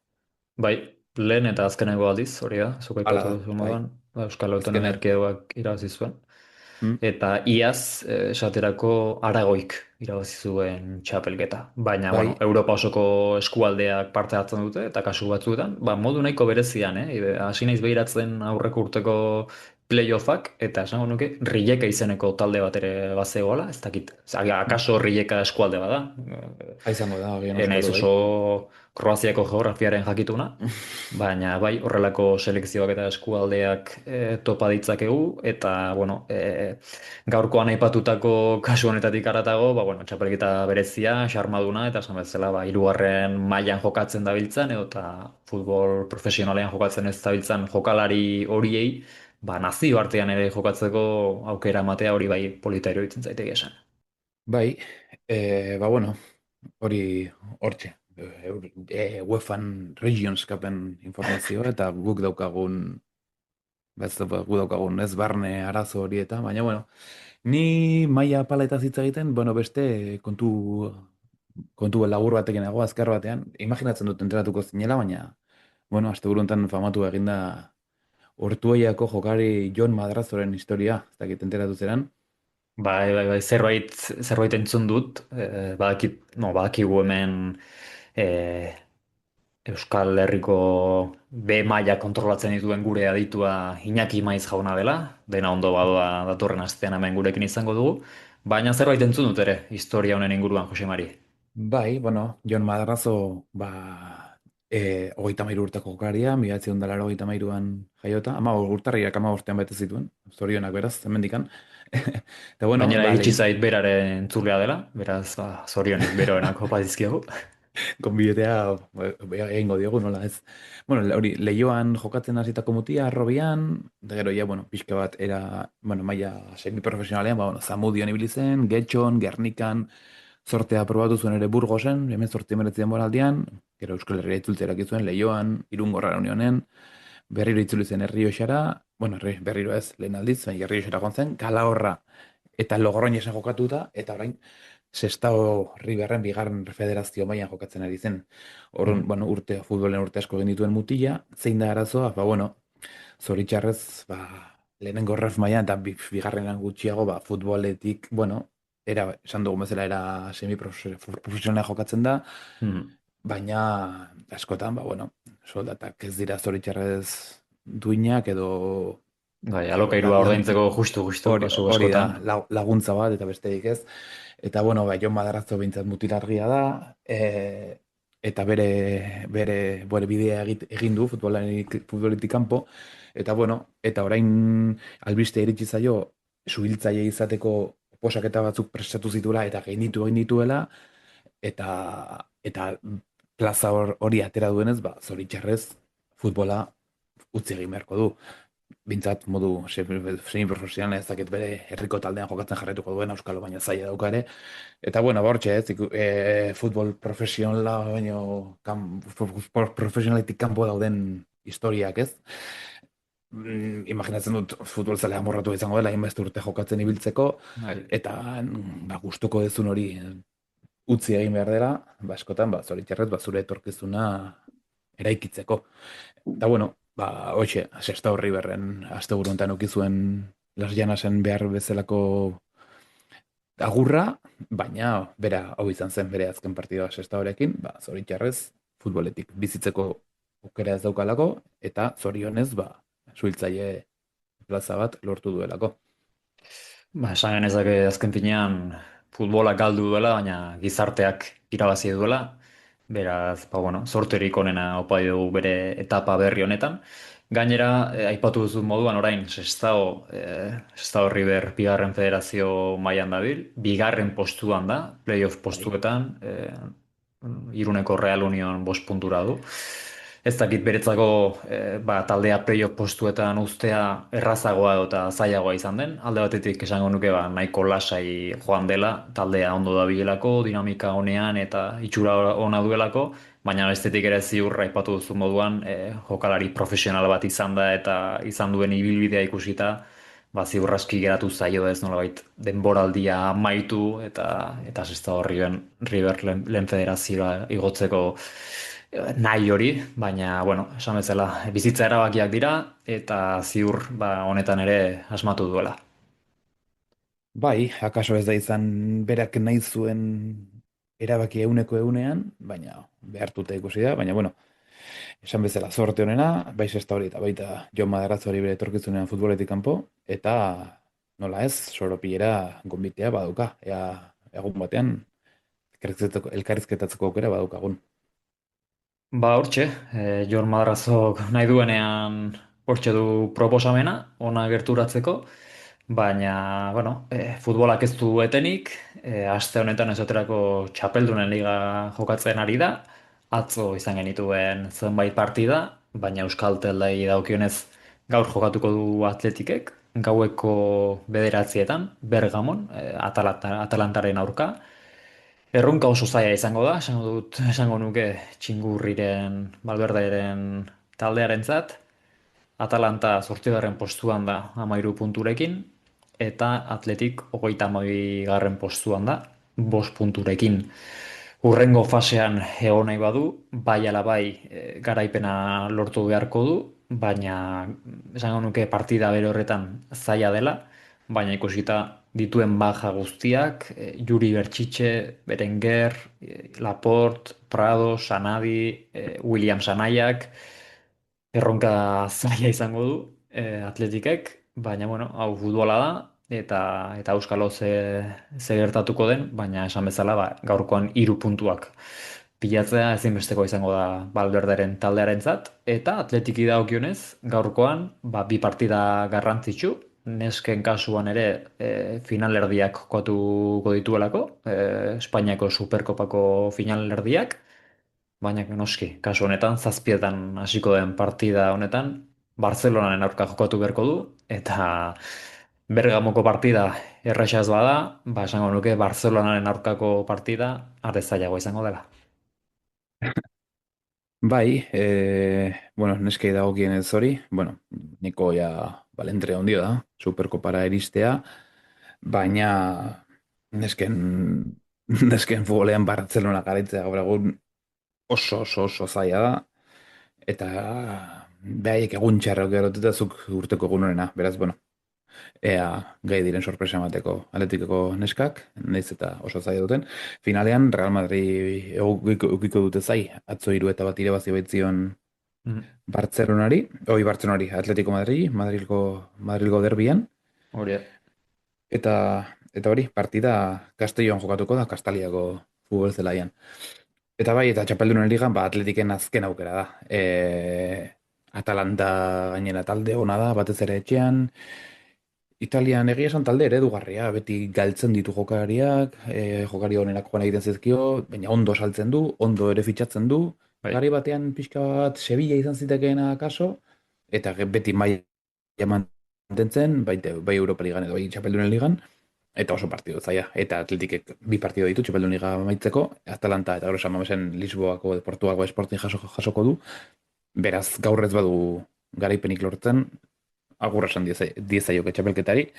Bai, lehen eta azkeneko aldiz, hori da, zuk Hala aipatu da, duzu bai. moduan, ba, Euskal Autonomia Azkenean. Erkidegoak irabazi zuen. Hmm. Eta iaz, esaterako Aragoik irabazi zuen txapelketa. Baina, bueno, Bai. Europa osoko eskualdeak parte hartzen dute, eta kasu batzuetan, ba, modu nahiko berezian, hasi naiz behiratzen aurreko urteko playoffak, eta esango nuke, Rijeka izeneko talde bat ere bazegoala, ez dakit, Hmm. akaso Rijeka eskualde bada, Izango da, agian naiz ospatu bai. oso Kroaziako geografiaren jakituna, baina bai horrelako selekzioak eta eskualdeak topa ditzakegu, eta bueno, gaurkoan aipatutako kasu honetatik haratago, ba, bueno, txapelketa berezia, xarmaduna, eta esan bezala, ba, hirugarren mailan jokatzen dabiltzan, edo eta futbol profesionalean jokatzen ez dabiltzan jokalari horiei, ba, nazioartean ere jokatzeko aukera ematea hori bai polita iruditzen zaiteke esan. Bai, ba bueno, hori hortxe. UEFAn Regions Cupen informazioa eta guk daukagun ez barne arazo hori baina bueno, ni maila paletaz hitz egiten, bueno, beste kontu kontu labur batekin nago azkar batean, imaginatzen dut enteratuko zinela, baina, bueno, asteburu honetan famatu eginda Ortuellako jokari Jon Madrazoren historia, ez dakit enteratu zeran. zerbait entzun dut, badakigu hemen eh, Euskal Herriko B maila kontrolatzen dituen gure aditua Iñaki Maiz jauna dela, dena ondo badoa datorren astean hemen gurekin izango dugu, baina zerbait entzun dut ere, historia honen inguruan, Jose Mari. Bai, bueno, Jon Madrazo, hogeita mairu urteko jokaria, mila bederatziehun eta laurogeita hamairuan jaiota, urtarriak 15 bete zituen, zorionak beraz, hemendikan. Eta bueno, Gainera iritsi zait beraren entzulea dela, beraz, zorionik beroenak opa dizkiegu. konbidetea egingo diogu, nola ez. Bueno, hori, Leioan jokatzen hasitako mutia, Arrobian, da gero, ja, bueno, pixka bat era, bueno, maila semiprofesionalean, Zamudion ibili zen, Getxon, Gernikan, zortea probatu zuen ere Burgosen, hemen zorte meretzian moraldian, gero Euskal Herria itzultzerak zuen, Leioan, Irungorra unionen, berriro itzuli zen Errioxara, bueno, berriro ez, lehen aldiz, baina Errioxara joan zen, Calahorra eta Logroñesen jokatuta, eta orain Sestao Riberren bigarren federazio mailan jokatzen ari zen. Horren, bueno, futbolen urte asko egin dituen mutila, zein da arazoa, bueno, zoritxarrez, lehenengo ref mailan eta bigarrenan gutxiago, futboletik, bueno, esan dugu bezala, era semiprofesionala jokatzen da, baina askotan, bueno, soldatak ez dira zoritxarrez duinak edo Bai, alokairua ordaintzeko justu kasu hori da, askotan. laguntza bat eta besterik ez. Eta bueno, Jon Madrazo behintzat mutilargia da, eta bere bidea egin du futboletik kanpo, eta bueno, eta orain albiste iritsi zaio suhiltzaile izateko posaketa batzuk prestatu zituela eta gainditu egin dituela, eta plaza hori atera duenez, zoritxarrez futbola utzi egin beharko du. Bintzat modu semiprofesionala ez dakit bere herriko taldean jokatzen jarraituko duen Euskalo baina zaila dauka ere. Eta bueno, bortxe futbol profesionala baino profesionaletik kanpo dauden historiak ez. Imaginatzen dut futbol zalea morratu izango dela, hainbeste urte jokatzen ibiltzeko, eta gustuko dezun hori utzi egin behar dela, askotan, zoritxarrez, zure etorkizuna eraikitzeko. Eta bueno, hoxe, Sestao Riberren asteburu honetan uki zuen Las Llanasen behar bezalako agurra, baina bera hau izan zen bere azken partidua Sestaorekin, zoritxarrez futboletik bizitzeko aukera ez daukalako, eta zorionez, suhiltzaile plaza bat lortu duelako. Esan genezake azken finean futbolak galdu duela, baina gizarteak irabazi duela. Beraz, bueno, zorterik onena opa dugu bere etapa berri honetan. Gainera, aipatu duzu moduan orain, Sestao River bigarren federazio mailan dabil, bigarren postuan da, playoff postuetan, Iruneko Real Union 5 puntura du. Ez dakit beretzako taldea playoff postuetan uztea errazagoa eta zailagoa izan den. Alde batetik esango nuke nahiko lasai joan dela, taldea ondo dabilelako, dinamika honean eta itxura ona duelako, baina bestetik ere ziur aipatu duzu moduan jokalari profesional bat izan da eta izan duen ibilbidea ikusita, ziur aski geratu zaio ez nolabait denboraldia amaitu eta Sestao River lehen federazioa igotzeko nahi hori, baina, bueno, esan bezala, bizitza erabakiak dira, eta ziur, honetan ere asmatu duela. Bai, akaso ez da izan berak nahi zuen erabaki euneko eunean, baina behartuta ikusi da, baina, bueno, esan bezala, zorte honena, bai Sestao hori eta baita Jon Madrazo hori bere etorkizunean futboletik kanpo, eta nola ez, soropilera gonbitea baduka, egun batean, elkarrizketatzeko aukera badaukagun. Hortxe, Jon Madrazok nahi duenean hortxe du proposamena, ona gerturatzeko, baina, bueno, futbolak ez du etenik, aste honetan esaterako txapeldunen liga jokatzen ari da, atzo izan genituen zenbait partida, baina Euskal Teldai daukionez gaur jokatuko du Atletikek, gaueko 9:00 Bergamon, Atalantaren aurka. Erronka oso zaila izango da, esango nuke Txingurriren, Valverderen taldearentzat. Atalanta 8. postuan da 13 punturekin, eta Atletik 32. postuan da 5 punturekin. hurrengo fasean egon nahi badu, bai ala bai garaipena lortu beharko du, baina esango nuke partida bere horretan zaila dela, baina ikusita dituen baja guztiak, Juri Bertxitxe, Berenguer, Laporte, Prado, Sanadi, Williams Anaiak, erronka zaila izango du Atletikek, baina bueno, hau futbola da eta auskalo ze gertatuko den, baina esan bezala ba, gaurkoan 3 puntuak pilatzea ezinbesteko izango da Valverderen taldearentzat eta Atletiki dagokionez gaurkoan ba, bi partida garrantzitsu nesken kasuan ere finalerdiak jokatuko dituelako, Espainiako Superkopako finalerdiak. Baina noski, kasu honetan, zazpietan hasiko den partida honetan, Barcelonaren aurka jokatu beharko du, eta Bergamoko partida erresa ez bada, ba esango nuke Barcelonaren aurkako partida are zailagoa izango dela. Bai, bueno, neskei dagokienez hori, bueno, niko ja balentre handia da, Superkopara iristea, baina nesken futbolean Barcelona garaitzea gaur egun oso zaila da, eta behaiek egun txarrak gerotuta zuk urteko egun honena, beraz, bueno, ea gai diren sorpresa emateko Atletikeko neskak, nahiz eta oso zaila duten. Finalean, Real Madrid ukiko dute zai, atzo 3-1 irabazi baitzion Mm, Bartzelonari, Atletico Madrilgo derbian, Hori da. eta hori, partida Castellón jokatuko da, Kastaliako futbol zelaian. Eta bai, eta txapeldunen ligan, ba, Atletiken azken aukera da. Atalanta gainera talde ona da, batez ere etxean. Italian egia esan talde eredugarria, beti galtzen ditu jokalariak, jokari onenak joan egiten zizkio, baina ondo saltzen du, ondo ere fitxatzen du. Bai. Gari batean pixka bat Sevilla izan zitekeena kaso, eta beti maila mantentzen, bai Europa Ligan edo bai Txapeldunen Ligan, eta oso partidu zaila. Eta Atletikek bi partidu ditu Txapeldunen Liga amaitzeko, Atalanta eta gaur esan mamesen Lisboako, Portugalgo Sporting jasoko du, beraz gaur ez badu garaipenik lortzen, agurra esan diezaioke txapelketari.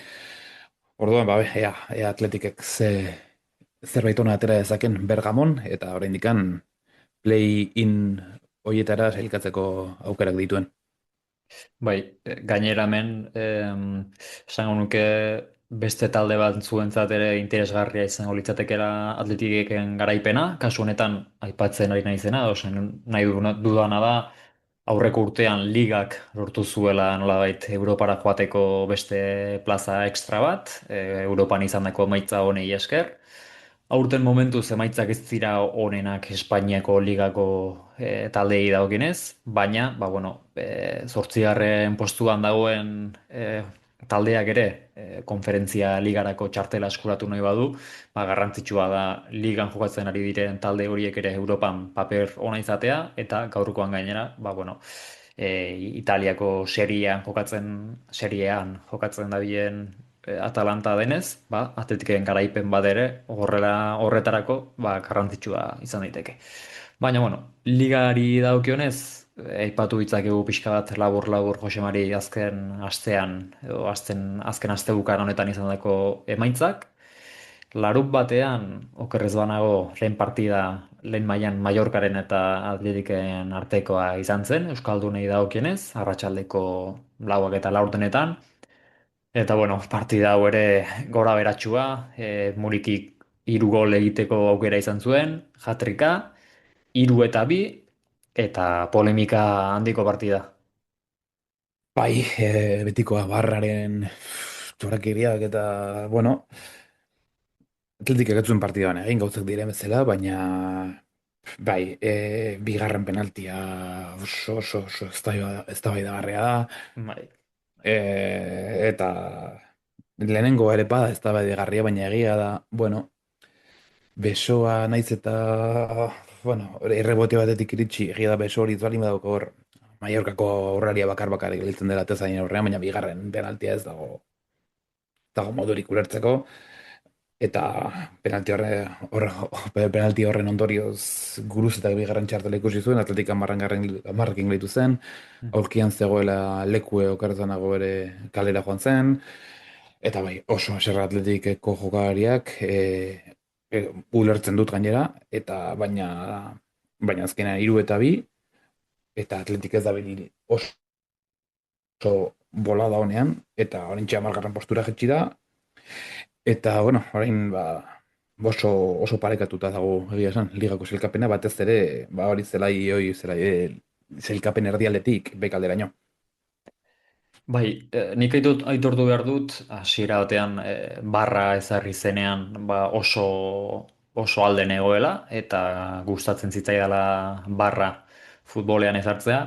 Orduan, ba, ea Atletikek zerbait ona atera dezaken Bergamon, eta oraindikan play-in hoietara sailkatzeko aukerak dituen. Bai, gainera hemen, esango nuke beste talde bat zuentzat ere interesgarria izango litzatekeela Atletikeken garaipena, kasu honetan aipatzen ari naizena, ozen nahi dudana da, aurreko urtean ligak lortu zuela nolabait Europara joateko beste plaza extra bat, Europan izandako emaitza honei esker. Aurten momentuz emaitzak ez dira onenak Espainiako ligako taldei dagokienez, baina, ba, bueno, 8. postuan dagoen taldeak ere konferentzia ligarako txartela eskuratu nahi badu, ba, garrantzitsua da ligan jokatzen ari diren talde horiek ere Europan paper ona izatea, eta gaurkoan gainera, ba, bueno, Italiako seriean jokatzen dabilen Atalanta denez, ba, Atletiken garaipen badere, horretarako, ba, garrantzitsua izan daiteke. Baina, bueno, ligari dagokionez, aipatu ditzakegu pixka bat labur Jose Mari azken astean, edo azken aste bukaeran honetan izandako emaitzak. Larun batean, okerrez banago, lehen mailan Mallorcaren eta Atletiken artekoa izan zen, Euskaldunei dagokienez, arratsaldeko 4:04. Eta bueno, partida hau ere gora beratxua, Murikik 3 gol egiteko aukera izan zuen, hat-tricka, 3-2, eta polemika handiko partida. Bai, betikoa barraren txorakeriak eta, bueno, Atletikek ez zuen partidan egin gauzak diren bezala, baina bai, bigarren penaltia oso eztabaidagarria da, Bai, eta lehenengo ere bada eztabaidagarria, baina egia da, bueno, besoa naiz eta, bueno, errebote batetik iritsi, egia da beso hori baldin badauka hor, Mallorcako aurraria bakar gelditzen dela tezainen aurrean, baina bigarren penaltia ez dago modurik ulertzeko, eta penalti horren ondorioz guruz eta bigarren txartela ikusi zuen, Atletik 10 gehitu zen, aurkian zegoela lekue okertzanago ere kalera joan zen, eta bai, oso haserra Atletikeko jokalariak, ulertzen dut gainera, eta baina azkenean 3-2, eta Atletik ez da beri oso bolada honean, eta oraintxe 10. postura jetzi da, eta, bueno, orain, oso parekatuta dago, egia esan, ligako sailkapena, batez ere, hori sailkapen erdialdetik bekalderaino. Bai, nik aitortu behar dut, hasiera batean barra ezarri zenean oso alde negoela, eta gustatzen zitzaidala barra futbolean ezartzea,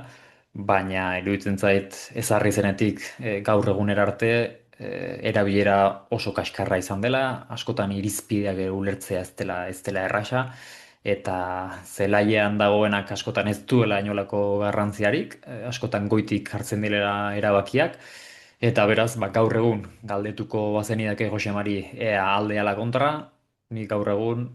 baina iruditzen zait ezarri zenetik gaur egunera arte erabilera oso kaskarra izan dela, askotan irizpideak ulertzea ez dela erraxa, eta zelaian dagoenak askotan ez duela inolako garrantziarik, askotan goitik hartzen direla erabakiak, eta beraz, gaur egun galdetuko bazenidake Josemari ea alde ala kontra, ni gaur egun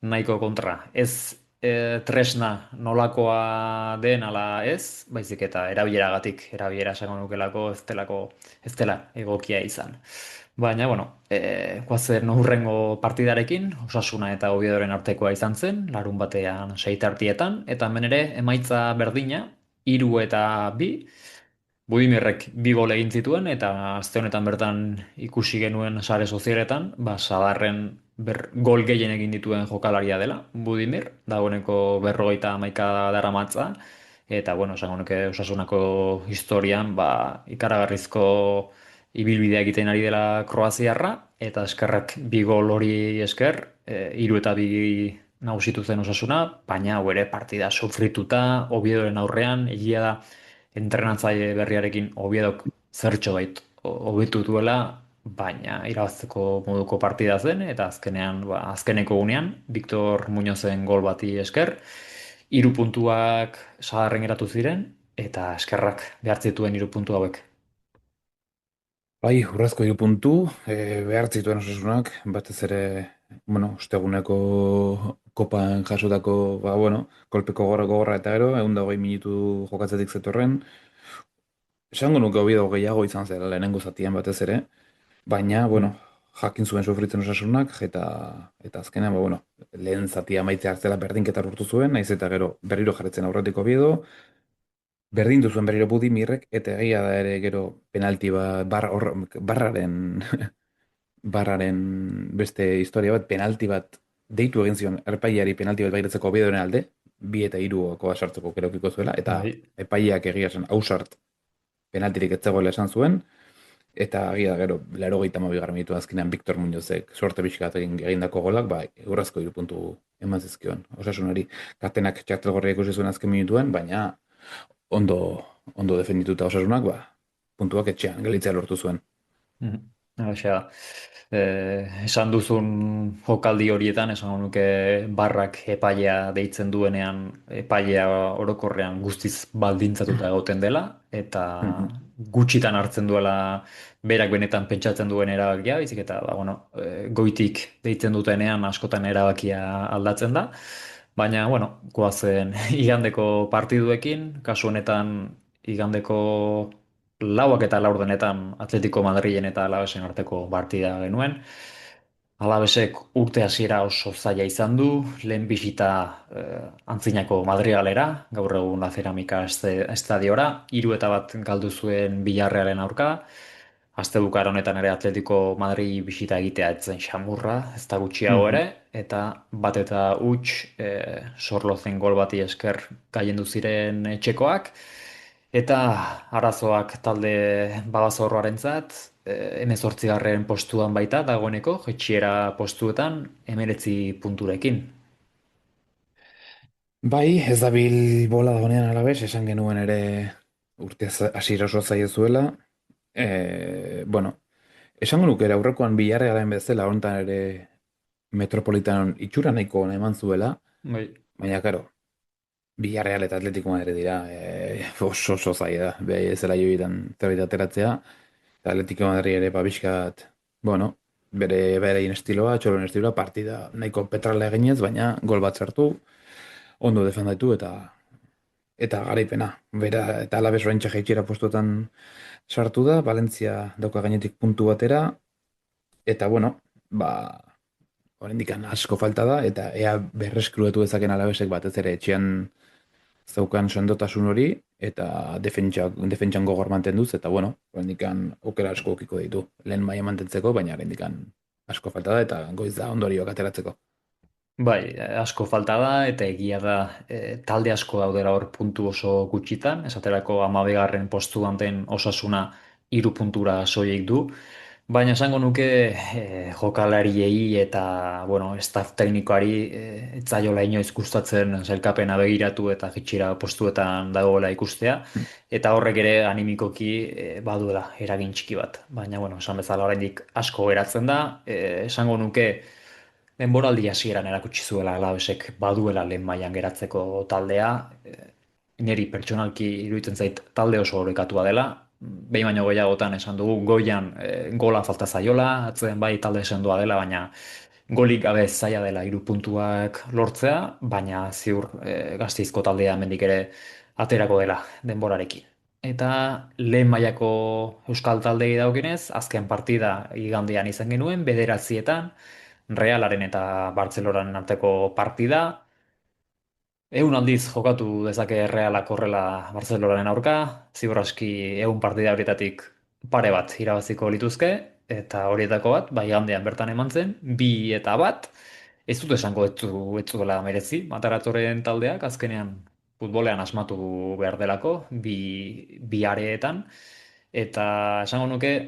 nahiko kontra. Ez tresna nolakoa den ala ez, baizik eta erabilera esango nukelako ez dela egokia izan. Baina, bueno, goazen hurrengo partidarekin, Osasuna eta Oviedoren artekoa izan zen, larun batean 6 eta hemen ere emaitza berdina, 3-2. Budimirrek 2 gol egin zituen, eta aste honetan bertan ikusi genuen sare sozialetan, Sadarren gol gehien egin dituen jokalaria dela, Budimir, dagoeneko 51 daramatza, eta, bueno, esango nuke Osasunako historian, ikaragarrizko ibilbidea egiten ari dela Kroaziarra, eta eskerrak 2 gol hori esker, 3-2 nagusitu zen Osasuna, baina hau ere partida sufrituta, Oviedoren aurrean, egia da, entrenatzaile berriarekin Oviedok zertxo bait hobetu duela, baina irabazteko moduko partida zen, eta azkenean, azkeneko gunean, Victor Muñozen gol bati esker, 3 puntuak Sadarren geratu ziren, eta eskerrak behar zituen 3 puntu hauek. Bai, urrezko 3 puntu, behar zituen Osasunak, batez ere, bueno, osteguneko kopan jasotako, kolpeko gogorra eta gero, 120 minutu jokatzetik zetorren. Esango nuke Oviedo gehiago izan zela lehenengo zatian batez ere, baina, jakin zuen sufritzen Osasunak, eta azkenean, lehen zatia amaitzea hartzela berdinketa lortu zuen, naiz eta gero berriro jarretzen aurretik Oviedo, berdindu zuen berriro Budimirrek, eta egia da ere gero penalti barraren beste historia bat, penalti bat deitu egin zion epaileari penalti bat begiratzeko Oviedoren alde, 2 eta 3 sartzeko kerokiko zuela, eta epaileak egia esan ausart penaltirik ez zegoela esan zuen, eta egia da gero 82. minutu azkenean Victor Muñozek sorte pixkat egindako golak, urrazko 3 puntu eman zizkion Osasunari. Katenak txartelgorria ikusi zuen azken minutuen, baina ondo defendituta Osasunak, puntuak etxean gelitzea lortu zuen. Hauxa, esan duzun jokaldi horietan, esan nuke barrak epailea deitzen duenean, epailea orokorrean guztiz baldintzatuta egoten dela, eta gutxitan hartzen duela berak benetan pentsatzen duen erabakia, baizik eta goitik deitzen dutenean askotan erabakia aldatzen da. Baina, goazen igandeko partiduekin, kasu honetan igandeko 4 eta 4 denetan Atletico Madrilen eta Alavesen arteko partida genuen. Alavesek urte hasiera oso zaila izan du, lehen bisita antzinako Madrigalera, gaur egun La Cerámica estadiora, 3-1 galdu zuen Villarrealen aurka. Astebukar honetan ere Atletico Madrid bisita egitea etzen xamurra, ez da gutxiago ere, eta 1-0 Sorlozen gol bati esker gailendu ziren etxekoak, eta arazoak talde Babazorroarentzat, 18. postuan baita dagoeneko, jaitsiera postuetan 19 punturekin. Bai, ez dabil bola dagoenean Alaves, esan genuen ere urte hasiera oso zaila zuela. Esango nuke ere aurrekoan Villarrealen bezala honetan ere Metropolitanon itxura nahiko ona eman zuela, baina, karo, Villarreal eta Atletico Madrid dira, oso zaila da, zela joietan zerbait ateratzea, eta Atletico Madrid ere babiskat, bere estiloa, txoloen estiloa, partida nahiko petrala eginez, baina gol bat sartu, ondo defendaitu eta garaipena. Bera, eta Alaves oraintxe jaitsiera postuetan sartu da, Valencia dauka gainetik puntu batera, eta oraindik asko falta da, eta ea berreskruetu dezaken Alavesek batez ere etxean zeukan sendotasun hori, eta defentsan gogor mantenduz, eta bueno, oraindik aukera asko ukiko ditu, lehen maila mantentzeko, baina oraindik asko falta da, eta goiz da ondorioak ateratzeko. Bai, asko falta da eta egia da talde asko daudela hor puntu oso gutxitan, esaterako 12. postuan den Osasuna 3 puntura soilik du, baina esango nuke jokalariei eta bueno, staff teknikoari ez zaiola inoiz gustatzen sailkapena begiratu eta jitsira postuetan dagoela ikustea, eta horrek ere animikoki baduela eragin txiki bat. Baina bueno, esan bezala oraindik asko geratzen da, esango nuke denboraldi hasieran erakutsi zuela Alavesek baduela lehen mailan geratzeko taldea. Niri pertsonalki iruditzen zait talde oso orekatua dela. Behin baino gehiagotan esan dugu goian gola falta zaiola, atzeen bai talde sendoa dela, baina golik gabe zaila dela 3 puntuak lortzea, baina ziur Gasteizko taldea hemendik ere aterako dela denborarekin. Eta lehen mailako euskal taldei dagokienez, azken partida igandean izan genuen, 9-etan, Realaren eta Bartzelonaren arteko partida. Ehun aldiz jokatu dezake Realak horrela Bartzelonaren aurka, ziur aski ehun partida horietatik pare bat irabaziko lituzke, eta horietako bat, bai igandean bertan eman zen, 2-1, ez dut esango ez zuela merezi, Mataratzoren taldeak azkenean futbolean asmatu behar delako, bi areetan, eta esango nuke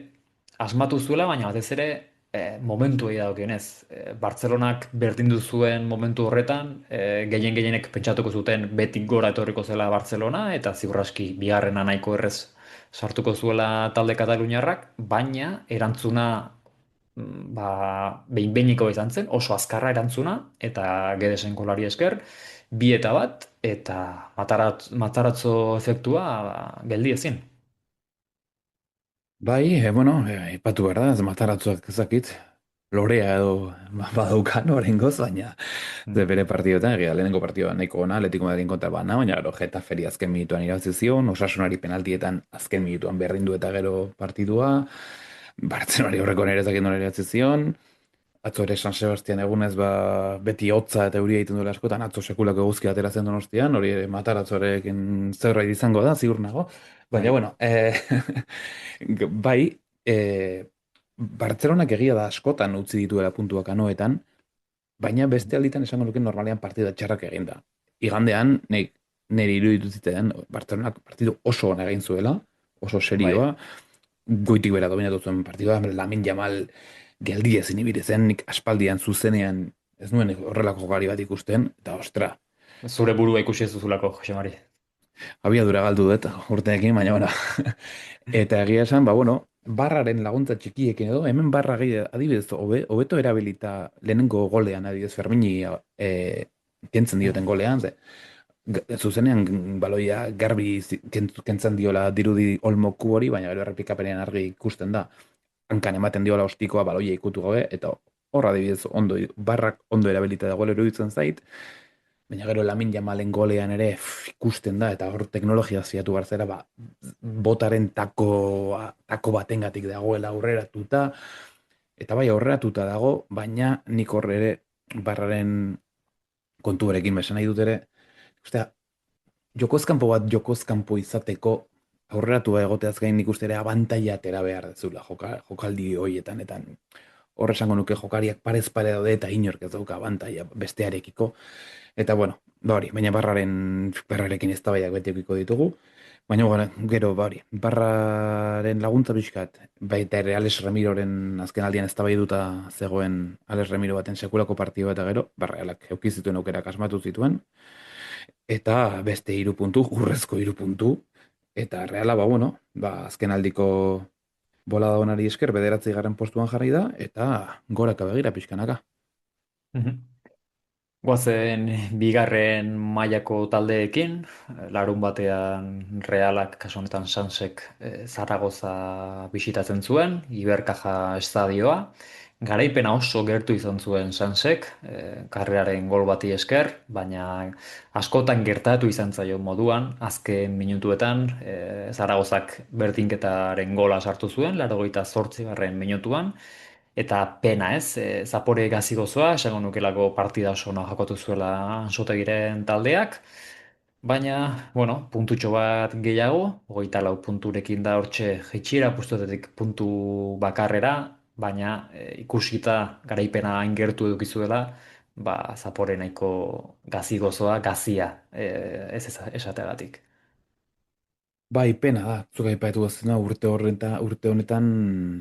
asmatu zuela, baina batez ere momentuei dagokionez. Bartzelonak berdindu zuen momentu horretan, gehienek pentsatuko zuten betik gora etorriko zela Bartzelona, eta ziur aski bigarrena nahiko errez sartuko zuela talde kataluniarrak, baina erantzuna behin-behiniko izan zen, oso azkarra erantzuna, eta Gedesen kolari esker, 2-1, eta mataratzo efektua geldi ezin. Bai, bueno, aipatu behar da, ez Mataratzuak ezakit, lorea edo badaukan oraingoz, baina ze bere partidioetan, egia lehenengo partidua nahiko ona, Atletico Madridin kontra bana, baina gero Getaferi azken minutuan irabazi zion, Osasunari penaltietan azken minutuan berdindu eta gero partidua, Bartzelonari horreko nire ezakit nola irabazi zion, atzo ere San Sebastian egunez beti hotza eta euria egiten duela askotan, atzo sekulako eguzkia ateratzen Donostian, hori ere Mataratzorekin zerbait izango da, ziur nago. Baina, Bai. bueno, bai, Bartzelonak egia da askotan utzi dituela puntuak anoetan, baina beste alditan esango nuke normalean partida txarrak egin da. Igandean, niri iruditu zitzaidan, Bartzelonak partidu oso ona egin zuela, oso serioa, goitik bera dominatu zuen partidua, Lamin Jamal geldi ezin ibili zen, nik aspaldian zuzenean ez nuen horrelako jokari bat ikusten, eta ostra, Zure burua ikusi ez duzulako, Jose Mari. abiadura galdu dut urteekin, baina bueno. Eta egia esan, bueno, barraren laguntza txikiekin edo, hemen barra adibidez, hobeto erabilita lehenengo golean, adibidez, Fermini kentzen dioten golean, zuzenean baloia garbi kentzen diola dirudi olmoku hori, baina gero errepikapenean argi ikusten da, hankan ematen diola ostikoa baloia ikutu gabe, eta horra adibidez, barrak ondo erabilita dagoela iruditzen zait, baina gero Lamin Jamalen golean ere ikusten da, eta hor teknologia ziatu garzera, botaren tako batengatik dagoela aurreratuta, eta bai aurreratuta dago, baina nik horre ere barraren kontu berekin besan nahi dut ere, ustea, jokozkanpo izateko aurreratua egoteaz gain nik uste ere abantaila atera behar dezula jokaldi horietan, eta hor esango nuke jokariak parez pare daude eta inork ez dauka abantaila bestearekiko. Eta bueno, hori, baina barrarekin eztabaidak beti edukiko ditugu. Baina gero barraren laguntza pixkat, baita ere Alex Remiroren azken aldian eztabaiduta zegoen Alex Remiro baten sekulako partidua eta gero, barrealak eukizituen aukerak asmatu zituen. Eta beste 3 puntu, urrezko 3 puntu. Eta Reala, azken aldiko bolada honari esker, 9. postuan jarri da, eta goraka begira pixkanaka. Guazen bigarren mailako taldeekin, larun batean Realak, kasu honetan Sansek Zaragoza bisitatzen zuen, Ibercaja estadioa. Garaipena oso gertu izan zuen Sansek, karrearen gol bati esker, baina askotan gertatu izan zaio moduan, azken minutuetan Zaragozak berdinketaren gola sartu zuen, 88. minutuan, eta pena ez, Zapore gazi gozoa, esango nukelako partida oso ona jokatu zuela Ansotegiren taldeak, baina, bueno, puntutxo bat gehiago, 24 punturekin da hortxe jeitsiera, pustuetetik puntu bakarrera, baina ikusita garaipena hain gertu edukizuela, ba, Zapore nahiko gazi gozoa, gazia, esateagatik. Bai, pena da, zuk aipatu duzuna urte honetan,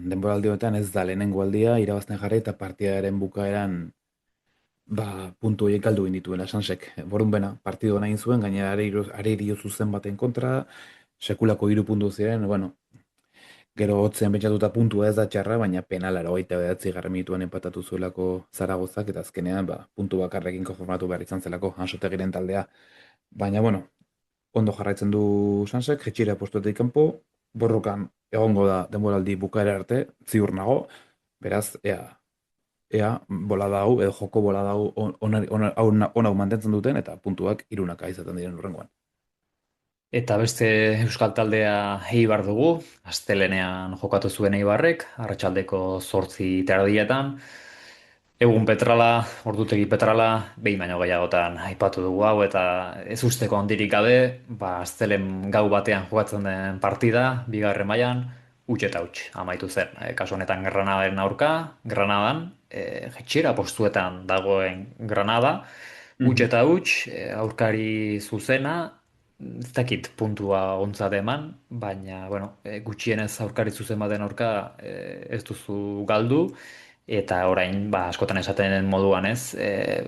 denboraldi honetan ez da lehenengo aldia, irabazten jarri eta partidaren bukaeran puntu horiek galdu egin dituela Sansek. Borunbena, partido nahi zuen, gainera arerio zuzen baten kontra, sekulako 3 puntu ziren, bueno, gero hotzen pentsatuta puntua ez da txarra, baina penala 29. Minutuan empatatu zuelako Zaragozak, eta azkenean puntu bakarrekin konformatu behar izan zelako Ansotegiren taldea. Baina, bueno, ondo jarraitzen du Sansek, jetxira postuetik kanpo, borrokan egongo da denboraldi bukaera arte, ziur nago, beraz, ea bolada hau, edo joko bolada hau hau mantentzen duten, eta puntuak irunaka izaten diren hurrengoan. Eta beste euskal taldea Eibar dugu, astelenean jokatu zuen Eibarrek, arratsaldeko 8:30. Egun petrala, ordutegi petrala, behin baino gehiagotan aipatu dugu hau, eta ez usteko handirik gabe, astelen gau batean jokatzen den partida, bigarren mailan, huts eta huts amaitu zen. Kasu honetan Granadaren aurka, Granadan, jeitsiera postuetan dagoen Granada, huts eta huts, aurkari zuzena, ez dakit puntua ontzat eman, baina, bueno, gutxienez aurkari zuzen baten aurka ez duzu galdu, eta orain, askotan esaten den moduan ez,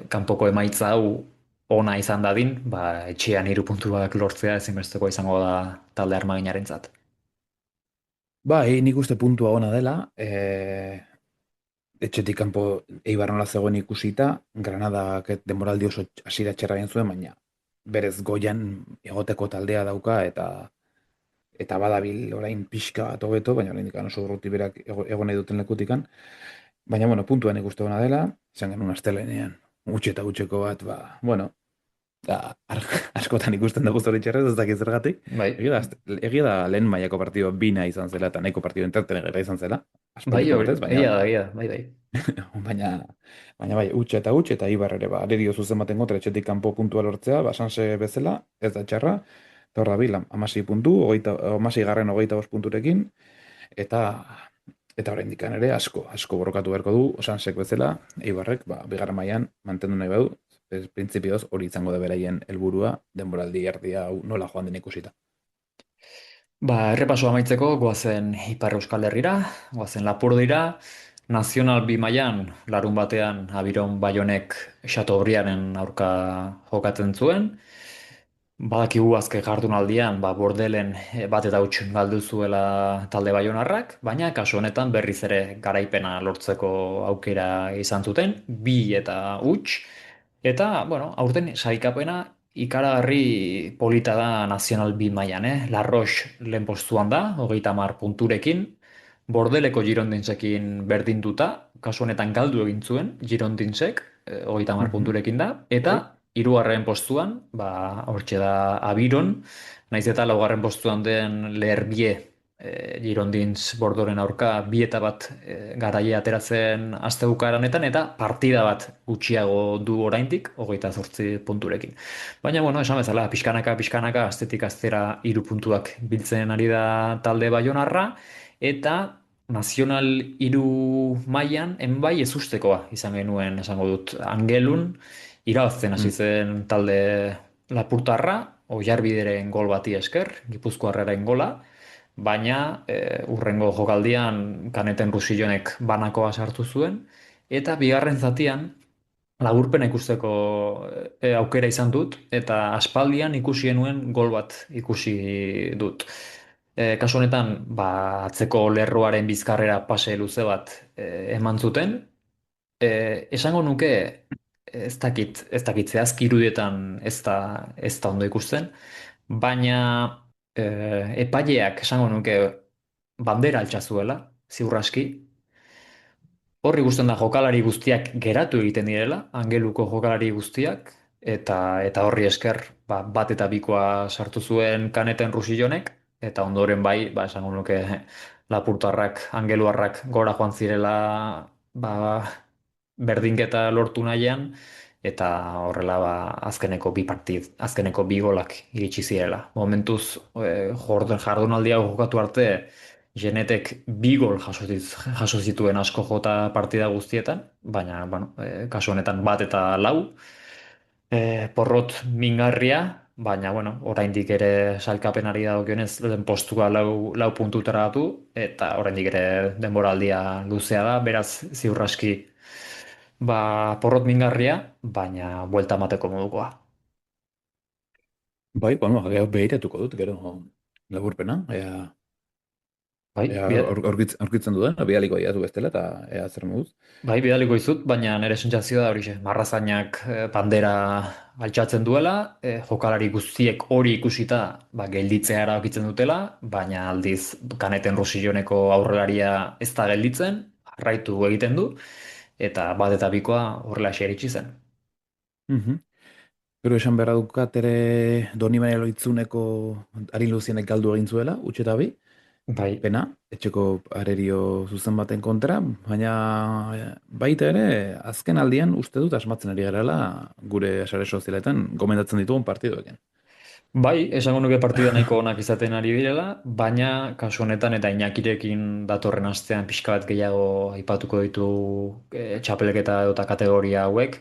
kanpoko emaitza hau ona izan dadin, etxean 3 puntuak lortzea ezinbestekoa izango da talde armaginarentzat. Bai, nik uste puntua ona dela, etxetik kanpo Eibar nola zegoen ikusita, Granadak denboraldi oso hasiera txarra egin zuen, baina berez goian egoteko taldea dauka, eta badabil orain pixka bat hobeto, baina oraindik oso urruti berak egon nahi duten lekutikan. Baina, bueno, puntua nik uste ona dela, izan genuen astelenean, huts eta hutseko bat, bueno, askotan ikusten dugu zori txerrez, ez dakit zergatik. Bai, Egia da lehen mailako partido bina izan zela, eta nahiko partido entretenegera izan zela. bai, Aspaldiko batez, egia da, bai. baina bai, huts eta Eibar ere, arerio zuzen baten kontra etxetik kanpo puntua lortzea, Sanse bezala, ez da txarra, eta horra bila, 16 puntu, 25 punturekin, eta oraindik ere asko borrokatu beharko du, Sansek bezala, Eibarrek, bigarren mailan mantendu nahi badu, printzipioz hori izango da beraien helburua, denboraldi erdia hau nola joan den ikusita. Errepaso amaitzeko, goazen Ipar Euskal Herrira, goazen Lapurdira, Nazional B mailan larun batean Abiron Baionek Chateaubrianden aurka jokatzen zuen. Badakigu azken jardunaldian, Bordelen bat eta huts galdu zuela talde baionarrak, baina kasu honetan berriz ere garaipena lortzeko aukera izan zuten, 2 eta huts, eta, bueno, aurten sailkapena ikaragarri polita da Nazional B mailan, La Roche lehen postuan da, 30 punturekin, Bordeleko Girondinsekin berdinduta, kasu honetan galdu egin zuen Girondinsek, 30 punturekin da, eta hirugarren postuan, hortxe da Abiron, naiz eta laugarren postuan den Leherbie, Girondins Bordoren aurka 2-1 garaia ateratzen astebukaeranetan, eta partida bat gutxiago du oraindik, 28 punturekin. Baina, bueno, esan bezala, pixkanaka, astetik astera 3 puntuak biltzen ari da talde baionarra, eta Nazional 3 mailan enbai ezustekoa izan genuen, esango dut, Angelun, irabazten hasi zen talde Lapurtarra, Oiarbideren gol bati esker, Gipuzkoarraren gola, baina hurrengo jokaldian Kaneten Rusillonek banakoa sartu zuen, eta bigarren zatian laburpena ikusteko aukera izan dut, eta aspaldian ikusi genuen gol bat ikusi dut. Kasu honetan, atzeko lerroaren bizkarrera pase luze bat eman zuten. Esango nuke, ez dakit zehazki irudietan ez da ondo ikusten, baina epaileak esango nuke bandera altxa zuela, ziur aski. Horri ikusten da jokalari guztiak geratu egiten direla, Angeluko jokalari guztiak, eta horri esker bat eta bikoa sartu zuen Kaneten Rusillonek, eta ondoren esango nuke lapurtarrak, angeluarrak gora joan zirela, ba, berdinketa lortu nahian, eta horrela azkeneko bi golak iritsi zirela. Momentuz, jardunaldi hau jokatu arte, Genetek bi gol jaso zituen asko jota partida guztietan, baina, bueno, kasu honetan bat eta lau, porrot mingarria, baina, bueno, oraindik ere sailkapenari dagokionez lehen postua lau puntutara batu, eta oraindik ere denboraldia luzea da, beraz ziur aski porrot mingarria, baina buelta emateko modukoa. Bai, bueno, gero behiratuko dut, gero laburpena, Bai, ea aurkitzen dudan, bidaliko diatu bestela, eta ea zer moduz. bai, bidaliko izut, baina nire sentsazioa da horixe. Marrazainak bandera altxatzen duela, jokalari guztiek hori ikusita gelditzea erabakitzen dutela, baina aldiz Kaneten Rosiloneko aurrelaria ez da gelditzen, jarraitu egiten du, eta bat eta bikoa horrela iritsi zen. Mhm. Gero esan beharra dukat ere Doni Manuel Oitzuneko Arin Luzienek galdu egin zuela, utxeta bi, Bai, pena, etxeko arerio zuzen baten kontra, baina baita ere, azken aldian uste dut asmatzen ari garela gure sare sozialetan gomendatzen ditugun partidoekin. bai, esango nuke partida nahiko onak izaten ari direla, baina kasu honetan eta Iñakirekin datorren astean pixka bat gehiago aipatuko ditu txapelketa eta kategoria hauek.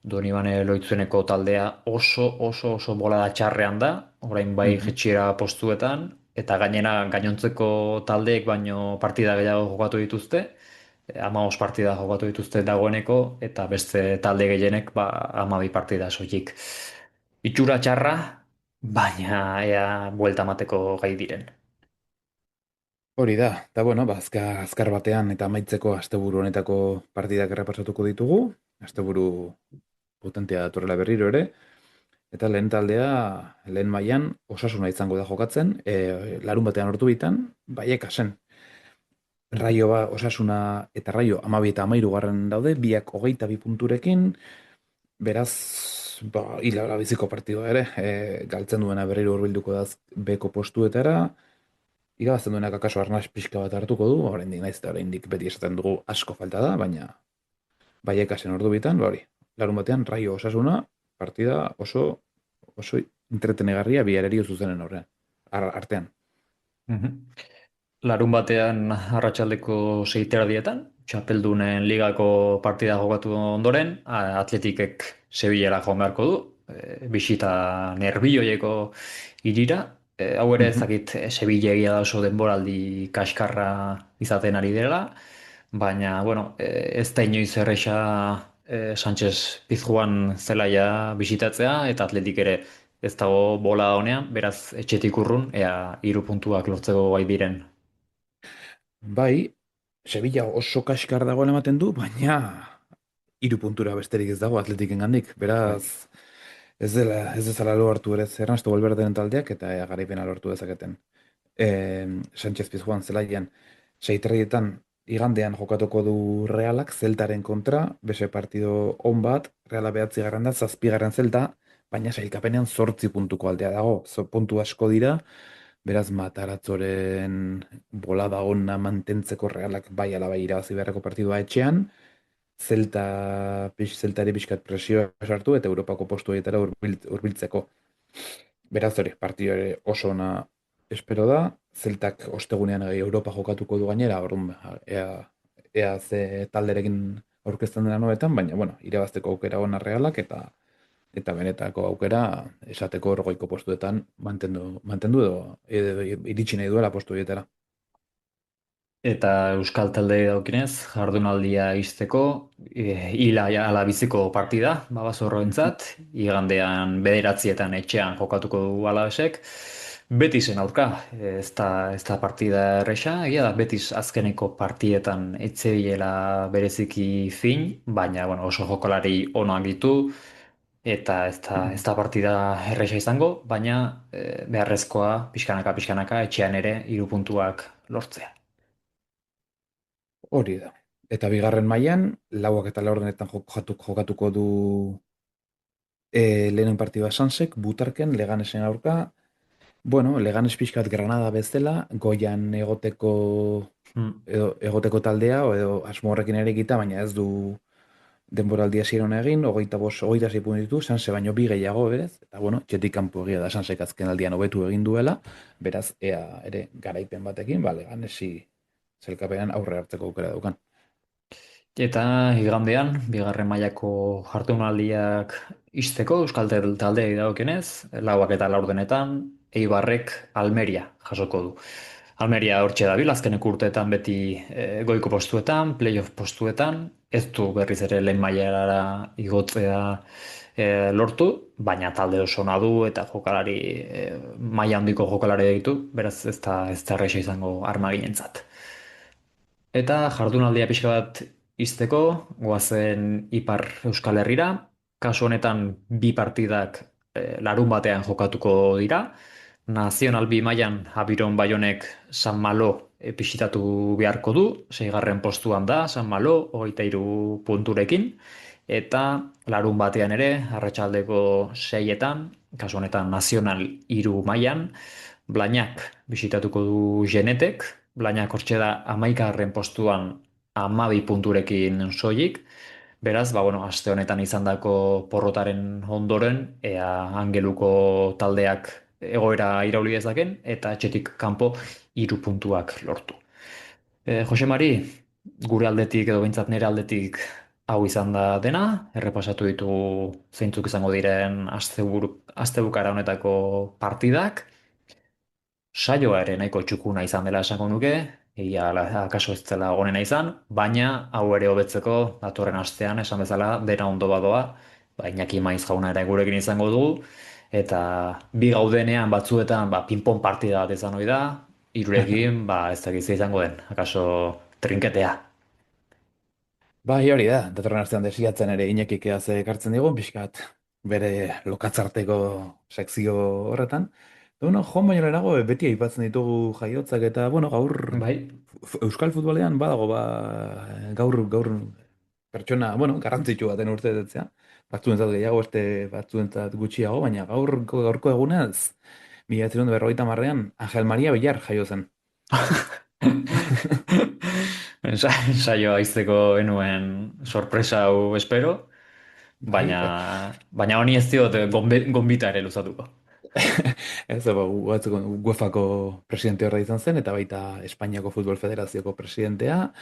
Donibane Loitzueneko taldea oso bolada txarrean da, orain bai Mhm. jetxiera postuetan, eta gainera gainontzeko taldeek baino partida gehiago jokatu dituzte, 15 partida jokatu dituzte dagoeneko, eta beste talde gehienek 12 partida soilik. Itxura txarra, baina ea buelta emateko gai diren. Hori da, eta bueno, azkar batean eta amaitzeko asteburu honetako partidak errepasatuko ditugu, asteburu potentea datorrela berriro ere, eta lehen taldea, lehen mailan Osasuna izango da jokatzen, larun batean hortu bitan, Baiekasen. Raio Osasuna eta Raio 12 eta 13 daude, biak 22 punturekin, beraz, hila biziko partidua ere, galtzen duena berriro hurbilduko da beko postuetara, irabazten duenak akaso arnaz pixka bat hartuko du, oraindik naiz eta oraindik beti esaten dugu asko falta da, baina Baiekasen ordu bitan, hori, larun batean Raio Osasuna, partida oso entretenegarria bi arerio zuzenen horrean, artean. Mhm. Larun batean arratsaldeko 6 txapeldunen ligako partida jokatu ondoren, Atletikek Sevillara joan beharko du, bisita nervioieko hirira. Hau ere ez Mhm. dakit Sevilla egia da oso denboraldi kaskarra izaten ari dela, baina, bueno, ez da inoiz erresa Sánchez Pizjuan zelaia bisitatzea, eta Atletik ere ez dago bola honean, beraz etxetik urrun, ea 3 puntuak lortzeko gai diren. Bai, Sevilla oso kaskar dagoen ematen du, baina 3 puntura besterik ez dago Atletiken gandik. Bai. Beraz, ez dezala lo hartu ere Ernesto Valverderen taldeak eta ea garaipena lortu dezaketen. Sánchez Pizjuan zelaian 6-3etan igandean jokatuko du Realak Zeltaren kontra, beste partido on bat, Reala 9. da, 7. Zelta, baina sailkapenean 8 puntuko aldea dago, puntu asko dira, beraz Mataratzoren bolada ona mantentzeko Realak bai ala bai irabazi beharreko partidua etxean, Zeltari pixkat presioa sartu eta Europako postu horietara hurbiltzeko. Beraz hori, partido ere oso ona espero da, Zeltak ostegunean Europa jokatuko du gainera, orduan ea ze talderekin aurkezten dena noetan, baina bueno, irabazteko aukera ona Realak eta benetako aukera esateko orgoiko postuetan mantendu edo iritsi nahi duela postu horietara. Eta Euskal talde daukinez, jardunaldia izteko, hila ala biziko partida, Mhm. babazorroentzat, igandean 9etan etxean jokatuko du Alavesek, Betisen aurka, ez da partida erresa, egia da Betis azkeneko partietan etzebilela bereziki fin, baina bueno, oso jokalari onak ditu, eta ez da partida erresa izango, baina beharrezkoa pixkanaka etxean ere 3 puntuak lortzea. Hori da. Eta bigarren mailan, 4:00 jokatuko du lehenen partidua Sansek, Butarken, Leganesen aurka, Bueno, Leganes pixkat Granada bezala, goian egoteko taldea, edo asmo horrekin ere egita, baina ez du denboraldia ziron egin, 26 puntu ditu, Sanse baino bi gehiago berez, eta bueno, txetik kanpo egia da Sansek azken aldian hobetu egin duela, beraz, ea ere garaipen batekin, Leganesi zelkapean aurre hartzeko aukera daukan. Eta igandean, bigarren mailako jardunaldiak ixteko, Euskal taldeei dagokienez, lauak eta laurdenetan, Eibarrek Almeria jasoko du. Almeria hortxe dabil, azkeneko urteetan beti goiko postuetan, playoff postuetan, ez du berriz ere lehen mailara igotzea lortu, baina talde oso ona du eta jokalari maila handiko jokalari ditu, beraz ez da erraza izango Armaginentzat. Eta jardunaldia pixka bat ixteko, goazen Ipar Euskal Herrira, kasu honetan bi partidak larun batean jokatuko dira, Nazional B mailan Abiron Baionek San Malo bisitatu beharko du, 6. postuan da San Malo, 23 punturekin, eta larun batean ere, arratsaldeko 6etan, kasu honetan Nazional 3 mailan, Blainak bisitatuko du Genetek, Blainak hortxe da 11. postuan 12 punturekin soilik, beraz, aste honetan izandako porrotaren ondoren, ea Angeluko taldeak egoera irauli dezaken, eta etxetik kanpo 3 puntuak lortu. Jose Mari, gure aldetik edo behintzat nire aldetik hau izan da dena, errepasatu ditugu zeintzuk izango diren astebukara honetako partidak, saioa ere nahiko txukuna izan dela esango nuke, egia akaso ez zela gonena izan, baina hau ere hobetzeko datorren astean esan bezala dena ondo badoa, Iñaki Maiz jauna ere gurekin izango dugu, eta bi gaudenean batzuetan ping-pong partida bat izan ohi da, hirurekin ez dakit ze izango den, akaso trinketea. Bai, hori da, datorren astean desiatzen ere Iñakik ze ekartzen digun, pixkat bere lokatzarteko sekzio horretan. Bueno, joan baino lehenago beti aipatzen ditugu jaiotzak eta, bueno, gaur Bai, Euskal futbolean badago, gaur pertsona, bueno, garrantzitsu baten urteetzea. Batzuentzat gehiago, batzuentzat gutxiago, baina gaurko egunez, 1950ean Angel Maria Villar jaio zen. saioa izteko enuen sorpresa hau espero, baina honi ez diot gonbita ere luzatuko. Ez, UEFako presidente horra izan zen, eta baita Espainiako Futbol Federazioko presidentea,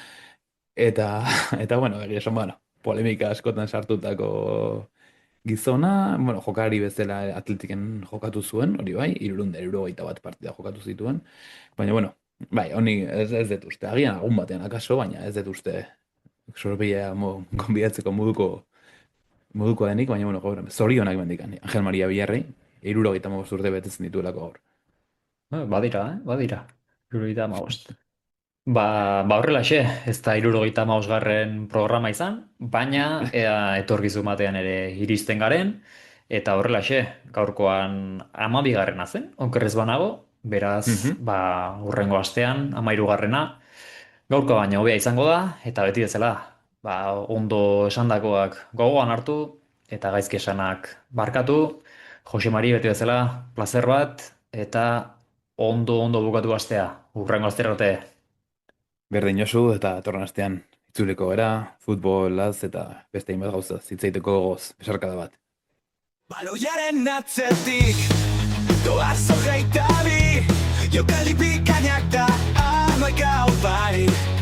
eta bueno, egia esan, polemika askotan sartutako gizona, jokalari bezala Atletiken jokatu zuen, hori bai, 381 partida jokatu zituen, baina, bai, honi ez dut uste, agian agun batean akaso, baina ez dut uste sorbia gonbidatzeko moduko denik, baina, zorionak mendikan, Angel Maria Villarrei, 75 urte betetzen dituelako gaur. Badira. 75. Horrelaxe, ez da 75. programa izan, baina etorkizun batean ere iristen garen, eta horrelaxe, gaurkoan 12. zen, okerrez banago, beraz, hurrengo astean, 13. gaurko baina hobea izango da, eta beti bezala, ondo esandakoak gogoan hartu, eta gaizki esanak barkatu. Jose Mari, beti bezala, plazer bat, eta ondo bukatu astea, hurrengo astera arte. Berdin Josu, eta torren astean itzuleko gara, futbolaz eta beste hainbat gauza zitzaiteko gogoz, besarkada bat. Baloiaren atzetik doaz hogeita bi, jokaldi bikainak da 11 opari.